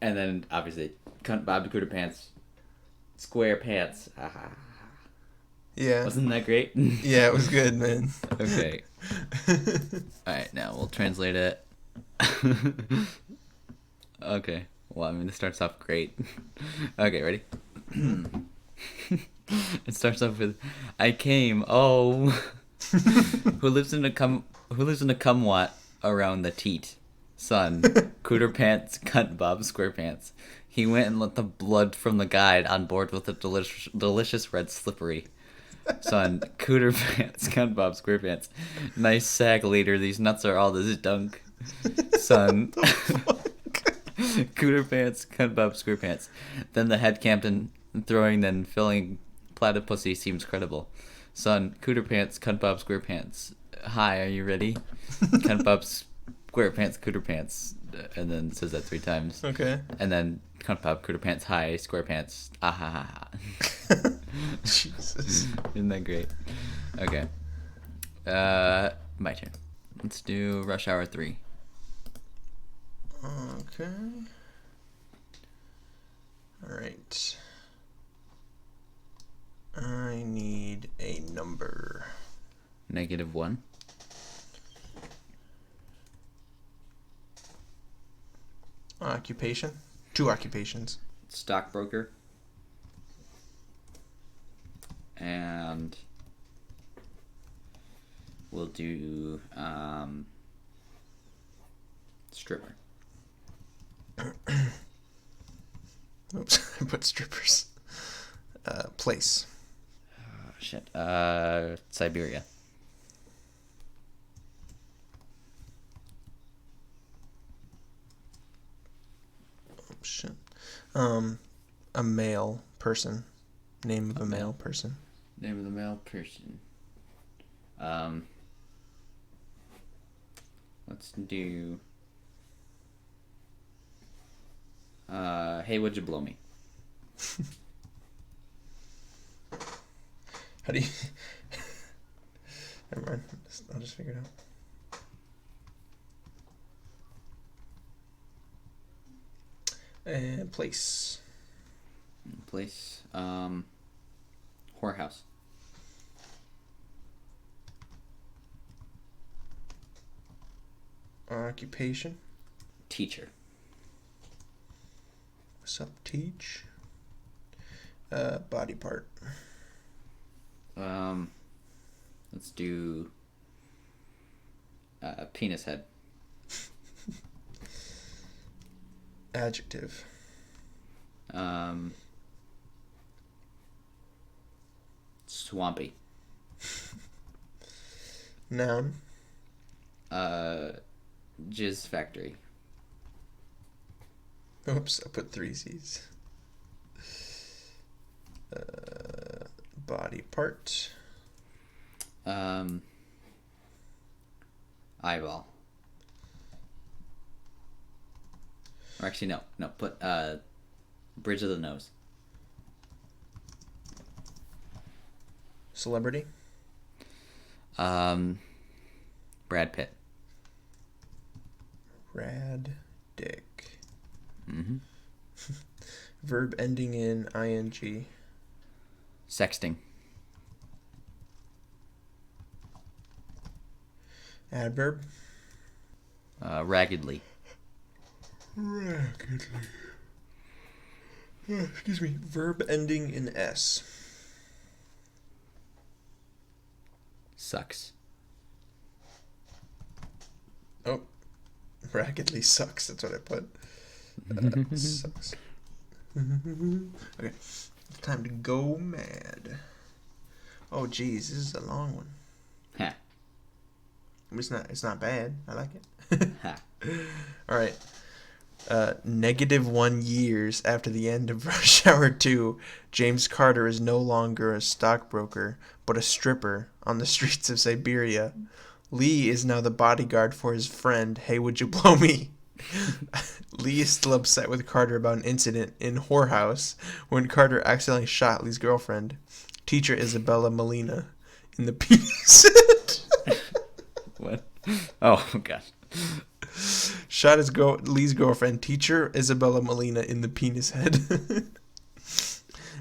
And then obviously Cunt Bob Cooter Pants SquarePants. Yeah. Wasn't that great? Yeah, it was good, man. Okay. Alright, now we'll translate it. Okay. Well, I mean, this starts off great. Okay, ready? It starts off with, "I came. Oh, who lives in a cumwat around the teat? Son, cooter pants, cunt bob, square pants. He went and let the blood from the guide on board with the delicious red slippery. Son, cooter pants, cunt bob, square pants. Nice sag leader. These nuts are all this dunk. Son." Cooter pants, cunt bob, square pants. Then the head captain throwing then filling platypussy seems credible. Son, cooter pants, cunt bob, square pants. Hi, are you ready? Cunt bob, square pants, cooter pants. And then says that 3 times. Okay. And then cunt bob, cooter pants, hi, square pants. Ah ha ha ha. Jesus. Isn't that great? Okay. My turn. Let's do Rush Hour 3. Okay. Alright. I need a number. -1. Occupation. 2 occupations. Stockbroker. And we'll do stripper. Oops, I put strippers. Place. Oh, shit. Siberia. Oh, shit. A male person. Name of a male person. Name of the male person. Let's do. Hey, would you blow me? How do you... Never mind. I'll just figure it out. And place. Place. Whorehouse. Occupation. Teacher. What's up, teach? Body part. Let's do penis head. Adjective. Swampy. Noun. Jizz factory. Oops, I put 3 C's. Body part. Eyeball. Or actually, no. Put bridge of the nose. Celebrity. Brad Pitt. Rad dick. Mm-hmm. Verb ending in ing. Sexting. Adverb. Raggedly. Raggedly. Excuse me. Verb ending in s. Sucks. Oh, raggedly sucks. That's what I put. Sucks. Okay, time to go mad. Oh, geez, this is a long one. Ha. It's not bad. I like it. Ha. All right. -1 years after the end of Rush Hour 2, James Carter is no longer a stockbroker, but a stripper on the streets of Siberia. Lee is now the bodyguard for his friend. Hey, would you blow me? Lee is still upset with Carter about an incident in Whorehouse when Carter accidentally shot Lee's girlfriend, teacher Isabella Molina, in the penis. What? Oh, God. Shot Lee's girlfriend, teacher Isabella Molina, in the penis head.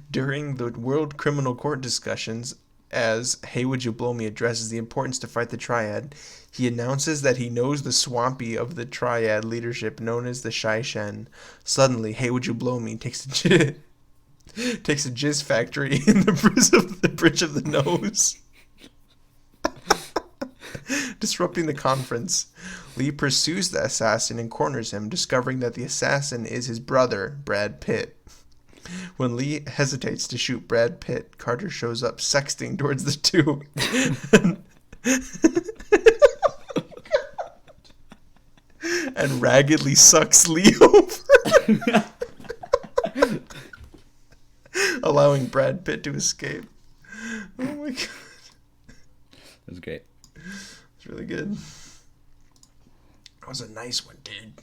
During the World Criminal Court discussions as "Hey, would you blow me?" addresses the importance to fight the triad, he announces that he knows the swampy of the triad leadership known as the Shai Shen. Suddenly, "Hey, would you blow me?" takes a jizz factory in the bridge of the nose, disrupting the conference. Lee pursues the assassin and corners him, discovering that the assassin is his brother, Brad Pitt. When Lee hesitates to shoot Brad Pitt, Carter shows up sexting towards the two. And raggedly sucks Lee over, allowing Brad Pitt to escape. Oh my god. That was great. It's really good. That was a nice one, dude.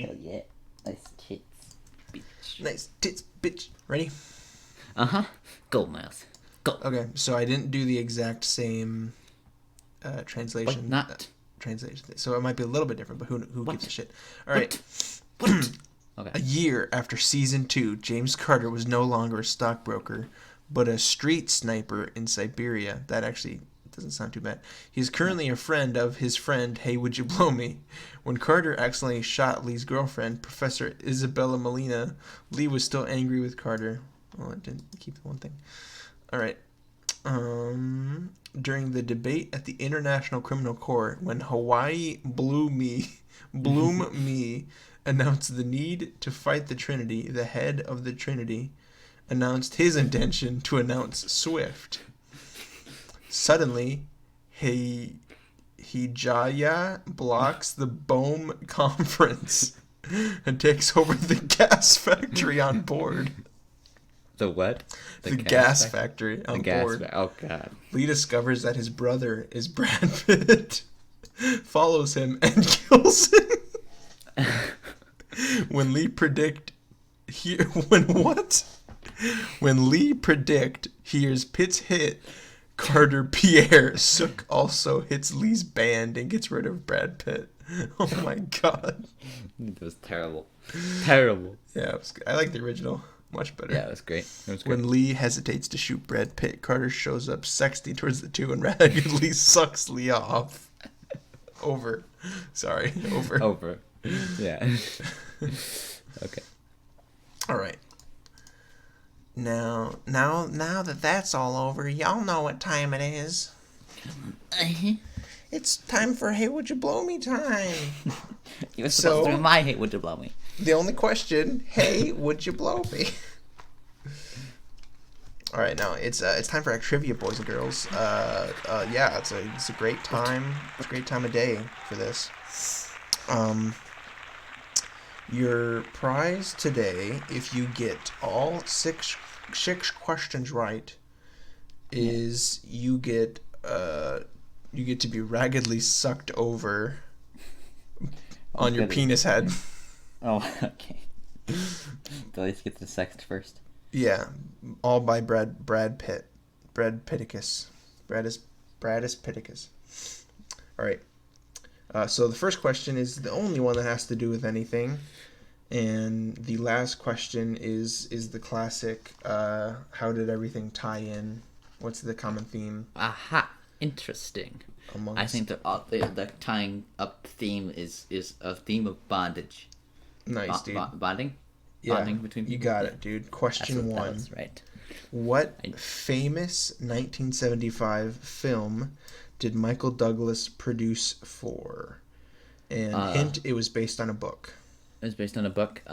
Hell yeah. Nice tits, bitch. Nice tits, bitch. Ready? Uh-huh. Go, mouse. Go. Okay, so I didn't do the exact same translation. What not? Translation. So it might be a little bit different, but who gives a shit? All right. What? Okay. A year after season 2, James Carter was no longer a stockbroker, but a street sniper in Siberia. That actually doesn't sound too bad. He is currently a friend of his friend, Hey, Would You Blow Me? When Carter accidentally shot Lee's girlfriend, Professor Isabella Molina, Lee was still angry with Carter. Well, it didn't keep the one thing. All right. During the debate at the International Criminal Court, when Hawaii Bloom Me announced the need to fight the Trinity, the head of the Trinity announced his intention to announce Swift. Suddenly, Hijaya blocks the BOEM conference and takes over the gas factory on board. The what? The gas factory on board. Oh, God. Lee discovers that his brother is Brad Pitt, follows him, and kills him. When Lee predict hears Pitt's hit, Carter Pierre Sook also hits Lee's band and gets rid of Brad Pitt. Oh my god. It was terrible. Terrible. Yeah, it was good. I like the original much better. Yeah, it was great. When Lee hesitates to shoot Brad Pitt, Carter shows up sexting towards the two and raggedly sucks Lee off. Over. Yeah. Okay. All right. Now that that's all over, y'all know what time it is. It's time for Hey, Would You Blow Me time. You were supposed to do my Hey, Would You Blow Me? The only question, hey, would you blow me? All right, now it's time for our trivia, boys and girls. Yeah, it's a great time. It's a great time of day for this. Your prize today, if you get all six questions right, is you get to be raggedly sucked over on your penis head. Oh, okay. Do I just get the sext first? Yeah, all by Brad Pitt. Brad Pitticus. Bradis Pitticus. All right. So the first question is the only one that has to do with anything, and the last question is the classic. How did everything tie in? What's the common theme? Aha! Interesting. I think the tying up theme is a theme of bondage. Nice, dude. Bonding? Yeah, bonding between people? You got it, dude. Question 1. That's right. What famous 1975 film did Michael Douglas produce for? And hint, it was based on a book. It was based on a book.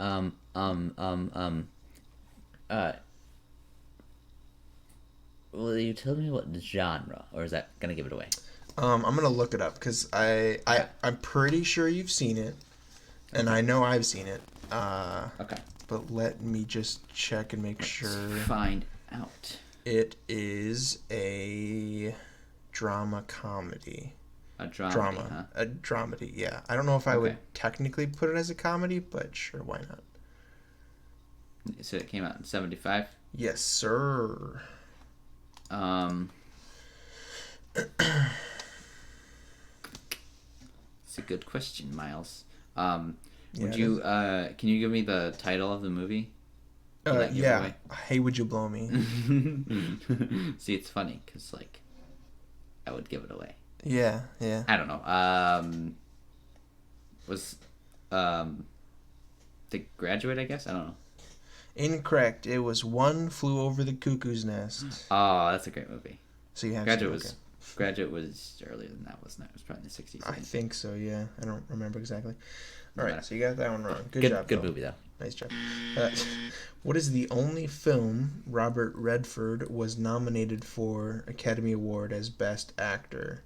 Will you tell me what genre, or is that gonna give it away? I'm gonna look it up because I'm pretty sure you've seen it, and I know I've seen it. Okay. But let me just check and make sure. Find out. It is a drama comedy. A drama. Huh? A dramedy, yeah. I don't know if I would technically put it as a comedy, but sure, why not? So it came out in 75? Yes, sir. It's a good question, Miles. Would you can you give me the title of the movie? Will that give it Yeah. away? Hey, would you blow me? See, it's funny because like I would give it away. Yeah, yeah. I don't know. Was The Graduate? I guess I don't know. Incorrect. It was One Flew Over the Cuckoo's Nest. Oh, that's a great movie. So you have seen Graduate it, okay. was Graduate was earlier than that, wasn't it? It was probably in the 60s. I think so, yeah. I don't remember exactly. No All right, matter. so you got that one wrong. Good job, Good though. movie though. Nice job. Uh, what is the only film Robert Redford was nominated for Academy Award as Best Actor?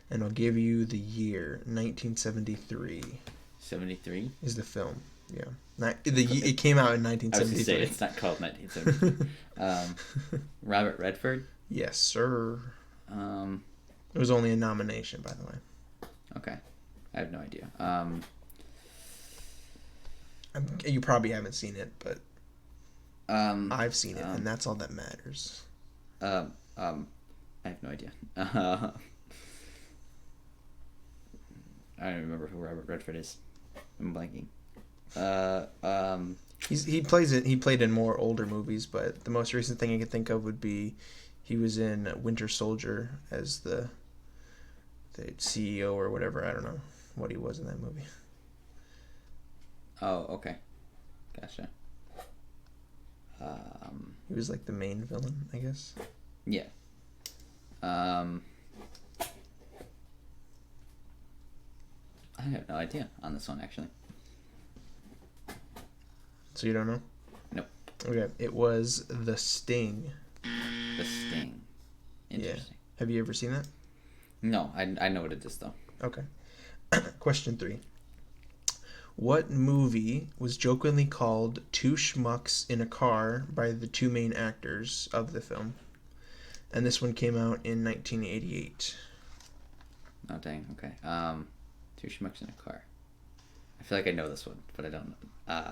And I'll give you the year. 1973 73. is the film. Yeah. It came out in I was going to 1973. say it's not called 1973. Robert Redford. Yes, sir. It was only a nomination, by the way. Okay, I have no idea. You probably haven't seen it, but I've seen it, and um, that's all that matters. I have no idea. I don't remember who Robert Redford is. I'm blanking. He plays it. He played in more older movies, but the most recent thing I can think of would be he was in Winter Soldier as the CEO or whatever. I don't know what he was in that movie. Oh, okay, gotcha. He was like the main villain, I guess. Yeah. I have no idea on this one actually. So you don't know? Nope. Okay, it was The Sting. The Sting. Interesting. Yeah. Have you ever seen that? No, I know what it is though. Okay. Question 3. What movie was jokingly called Two Schmucks in a Car by the two main actors of the film? And this one came out in 1988. Oh dang. Okay. Two schmucks in a car. I feel like I know this one, but I don't know.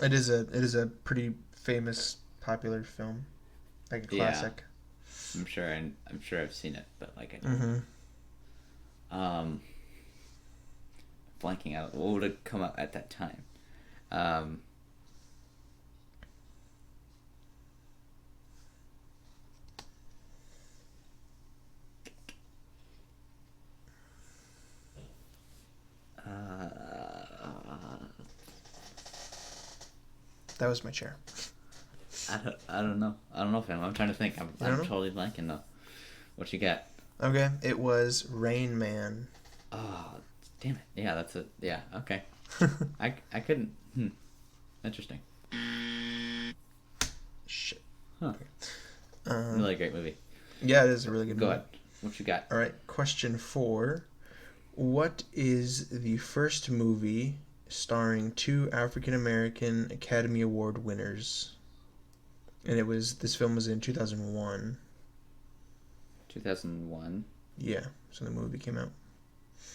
It is a pretty famous, popular film, like a Yeah. classic. I'm sure I've seen it, but like I Mm-hmm. blanking out. What would have come out at that time? Um, That was my chair. I don't know. I don't know, fam. I'm trying to think. I'm know? totally blanking though. What you got? Okay, it was Rain Man. Oh, damn it. Yeah, that's it. Yeah, okay. I couldn't. Interesting. Shit. Huh. Really great movie. Yeah, it is a really good Go movie. ahead. What you got? All right, question 4. What is the first movie starring two African American Academy Award winners? And this film was in 2001. 2001. Yeah, so the movie came out.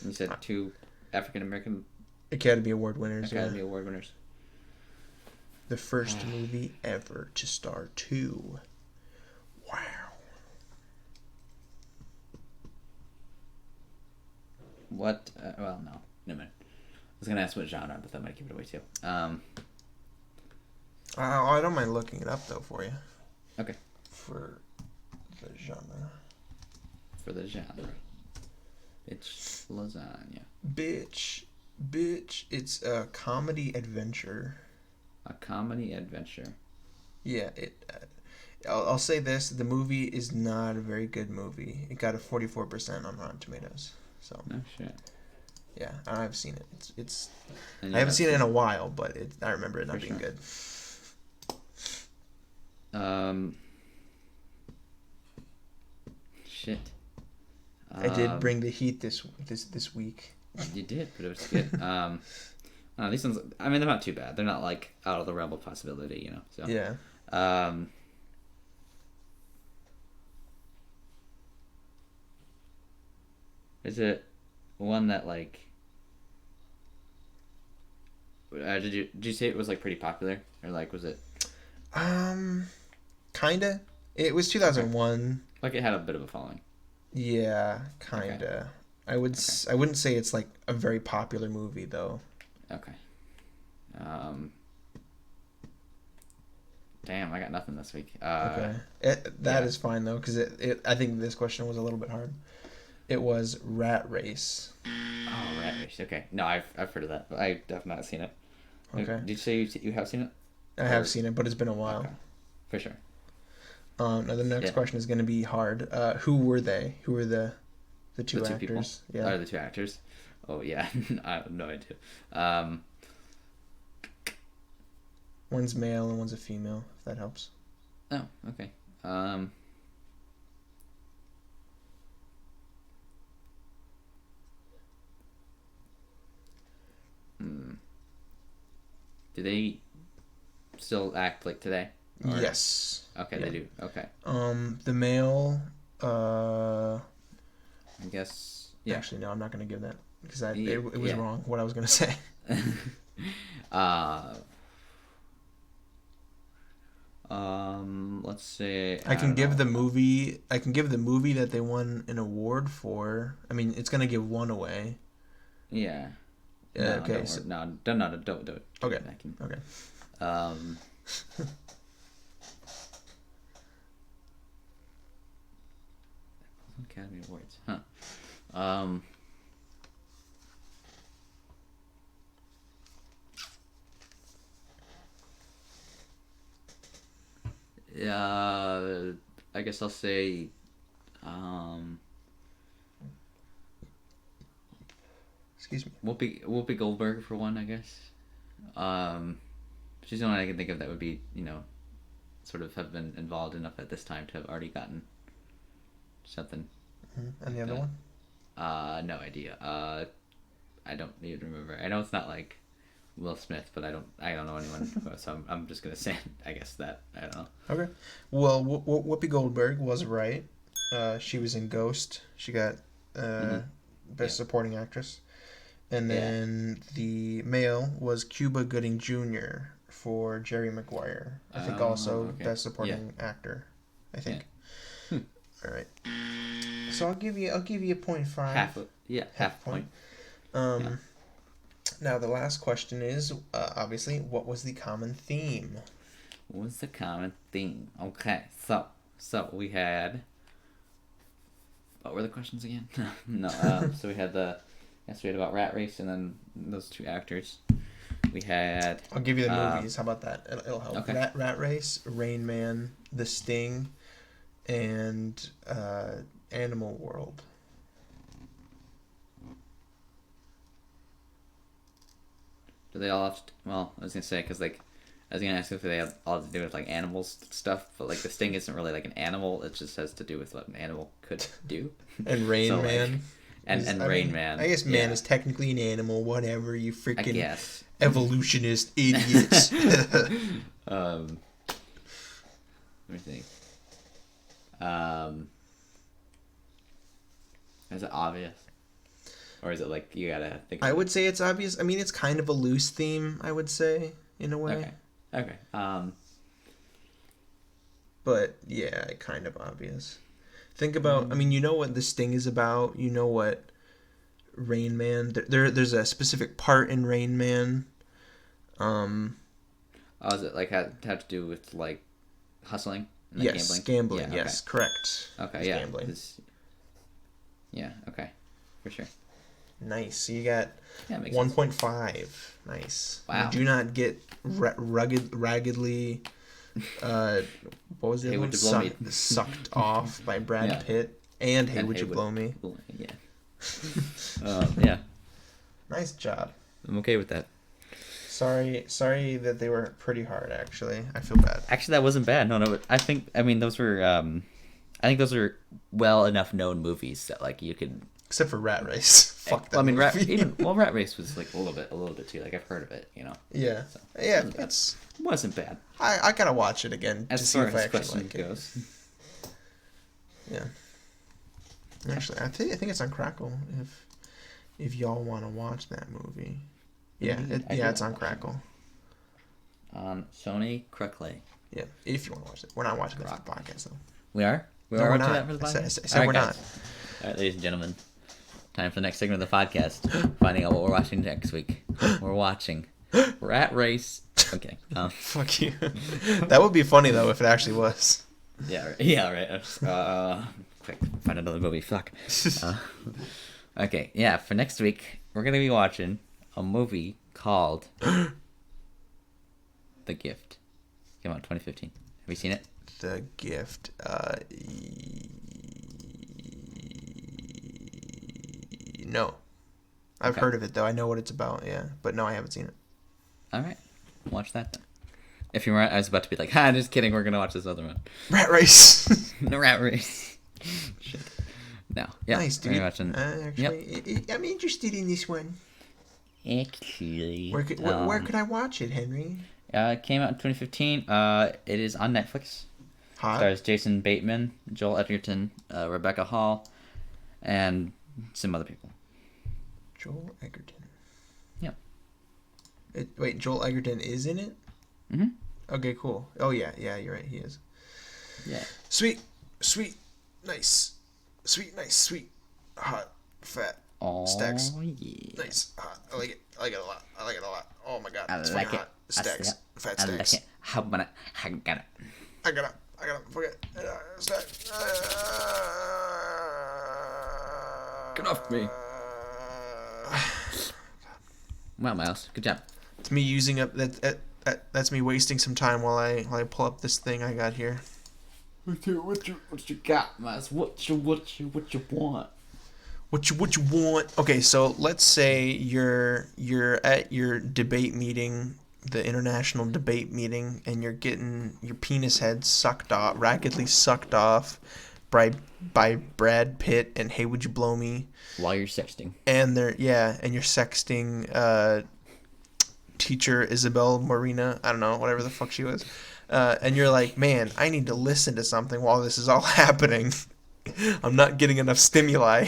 You said two African American Academy Award winners. Academy Yeah. Award winners. The first movie ever to star two. Wow. What? Well, no. No man. I was gonna ask what genre, but that might give it away too. I don't mind looking it up though for you. Okay. For the genre. For the genre. It's lasagna. Bitch, it's a comedy adventure. A comedy adventure. Yeah, I'll say this: the movie is not a very good movie. It got a 44% on Rotten Tomatoes. So No shit. yeah, I've seen it. It's And I haven't seen it in a while, but I remember it not For being sure. good. Shit. I did bring the heat this week. You did, but it was good. These ones, I mean, they're not too bad. They're not like out of the realm of possibility, you know. So Yeah. Is it one that like? Did you say it was like pretty popular, or like was it? Kinda. It was Okay. 2001. Like it had a bit of a following. Yeah, Okay. kinda. Okay. I wouldn't say it's like a very popular movie though. Okay. Um. Damn, I got nothing this week. Okay. That Yeah. is fine though, because I think this question was a little bit hard. It was Rat Race. Oh, Rat Race. Okay. No, I've heard of that, but I have not seen it. Okay. Did you say you have seen it? I have Or seen it, but it's been a while. okay, for sure. Now the next Yeah. question is going to be hard. Who were they? Who were the The two two people actors? Yeah. are the two actors. Oh yeah, I have no idea. One's male and one's a female, if that helps. Oh, okay. Um. Hmm. Do they still act like today? Or... Yes. Okay, Yeah. they do. Okay. The male. I guess. Yeah. Actually, no, I'm not going to give that because it was Yeah. wrong what I was going to say. uh. Let's say I can don't give know. the movie. I can give the movie that they won an award for. I mean, it's going to give one away. Yeah. Okay. Don't, So, no, don't do it. okay. I can, Okay. um. Academy Awards, huh? Um. I guess I'll say, um, Excuse me. Whoopi Goldberg for one, I guess. She's the one I can think of that would be, sort of have been involved enough at this time to have already gotten something. Mm-hmm. And the like other that. one? No idea. I don't even remember. I know it's not like Will Smith, but I don't know anyone. So I'm just gonna say, I guess that I don't know. Okay. Well, Whoopi Goldberg was right. She was in Ghost. She got Mm-hmm. Best Yeah. Supporting Actress. And Yeah. then the male was Cuba Gooding Jr. for Jerry Maguire. I think also Okay. Best Supporting Actor. I think. Yeah. All right. So I'll give you a 0.5. Half point. Um. Now the last question is obviously what was the common theme? What was the common theme? Okay, so we had. What were the questions again? No. So we had we had about Rat Race and then those two actors. We had. I'll give you the movies. How about that? It'll help. Okay. Rat Race, Rain Man, The Sting, and Animal World. Do they all have to, well, I was gonna say, because like I was gonna ask if they have all to do with like animals stuff, but like the Sting isn't really like an animal. It just has to do with what an animal could do. And Rain So, like, Man and Rain mean, Man. I guess man is technically an animal. Whatever, you I freaking guess. evolutionist idiots. Let me think. Is it obvious, or is it like you gotta think? I would say it's obvious. I mean, it's kind of a loose theme. I would say in a way. Okay. But yeah, kind of obvious. Think about. I mean, you know what the Sting is about. You know what Rain Man. There's a specific part in Rain Man. Is it like had to do with like hustling? And Yes, gambling. Yeah, yes, correct. Okay, It's yeah. gambling. Yeah, okay, for sure. Nice. So you got Yeah, makes 1.5. Nice. Wow. You do not get raggedly. What was the Hey, other would one? you blow me? Sucked off by Brad Yeah. Pitt and Hey, And Would Hey, You Blow Me? Yeah. Yeah, Nice job. I'm okay with that. Sorry that they were pretty hard. Actually, I feel bad. Actually, that wasn't bad. No, but I think those were I think those are well enough known movies that like you could. Except for Rat Race. Fuck that. I mean, movie. Rat Race was like a little bit too. Like I've heard of it, Yeah. So, Yeah. it wasn't bad. I gotta watch it again to As see far if I as actually questions like it. goes. Yeah. Actually, I think it's on Crackle. If y'all want to watch that movie. Yeah. Indeed, I do it's on wanna watch it. Crackle. Sony Crackle. Yeah, if you want to watch it. We're not watching that for the podcast, though. We are? No, we're watching not. that for the podcast? I said we're not. All right, ladies and gentlemen. Time for the next segment of the podcast. Finding out what we're watching next week. We're watching Rat Race. Okay. Fuck you. That would be funny, though, if it actually was. Yeah, right. Quick, find another movie. Fuck. Okay, yeah, for next week, we're going to be watching a movie called The Gift. Came out in 2015. Have you seen it? The Gift. No. I've heard of it, though. I know what it's about, yeah. But no, I haven't seen it. All right. Watch that then. If you weren't, I was about to be like, just kidding. We're going to watch this other one. Rat Race. The Rat Race. Shit. No. Yeah. Nice, dude. Watching... Actually, I'm interested in this one. Actually. Where could I watch it, Henry? It came out in 2015. It is on Netflix. Hot. Stars Jason Bateman, Joel Edgerton, Rebecca Hall, and some other people. Joel Edgerton. Yep. Wait, Joel Edgerton is in it? Mm-hmm. Okay, cool. Oh, yeah, you're right. He is. Yeah. Sweet, nice. Sweet, nice, sweet, hot, fat, stacks. Yeah. Nice, hot. I like it a lot. Oh my god, it's like hot. Stacks, fat stacks. Like it. I got it. I got it. Fuck it. Stack. Get off me. Wow, Miles. Good job. It's me using up that's me wasting some time while I pull up this thing I got here. What you got, Miles? What you want? What you want? Okay, so let's say you're at your debate meeting, the international debate meeting, and you're getting your penis head raggedly sucked off by Brad Pitt and Hey Would You Blow Me? While you're sexting. And you're sexting teacher Isabel Marina, I don't know, whatever the fuck she was. And you're like, man, I need to listen to something while this is all happening. I'm not getting enough stimuli.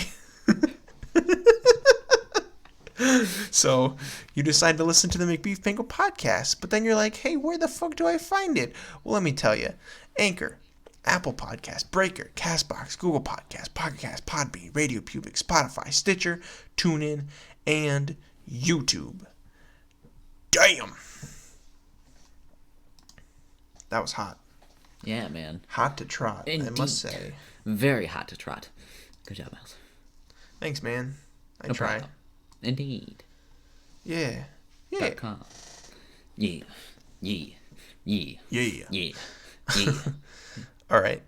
So you decide to listen to the Macbeef-Banquet podcast, but then you're like, hey, where the fuck do I find it? Well, let me tell you. Anchor, Apple Podcast, Breaker, Castbox, Google Podcast, Pocket Cast, Podbean, Radio Public, Spotify, Stitcher, TuneIn, and YouTube. Damn! That was hot. Yeah, man. Hot to trot, Indeed. I must say. Very hot to trot. Good job, Miles. Thanks, man. I No try. problem. Indeed. Yeah. .com. Yeah. All right.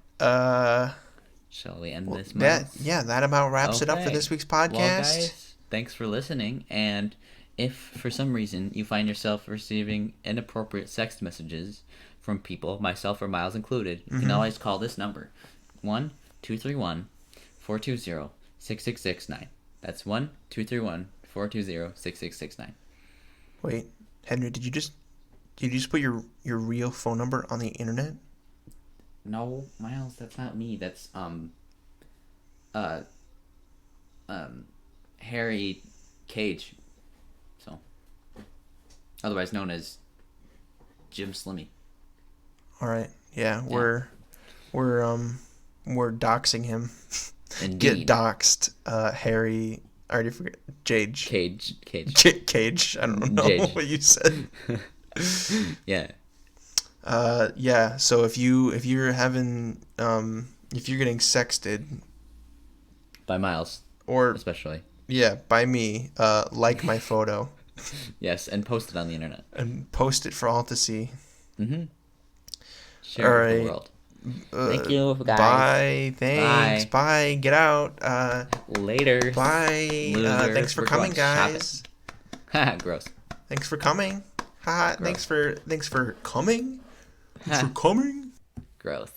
Shall we end this, Miles? That about wraps it up for this week's podcast. Well, guys, thanks for listening. And if for some reason you find yourself receiving inappropriate text messages from people, myself or Miles included, you can always call this number, 1-231-420-6669. That's 1-231-420-6669. Wait, Henry, did you just put your real phone number on the internet? No, Miles, that's not me. That's Harry Cage. So, otherwise known as Jim Slimmy. All right. Yeah, we're doxing him. Indeed. Get doxed, Harry. I already forget. Cage. Cage. I don't know what you said. Yeah. Yeah. So if you're having if you're getting sexted by Miles, or especially, by me, like my photo. Yes, and post it on the internet. And post it for all to see. Mm-hmm. Share it with the world. Thank you, guys. Bye. Thanks. Bye. Get out. Later. Bye. Thanks for coming, guys. Gross. Thanks for coming. Thanks for coming. Thanks for coming. Gross.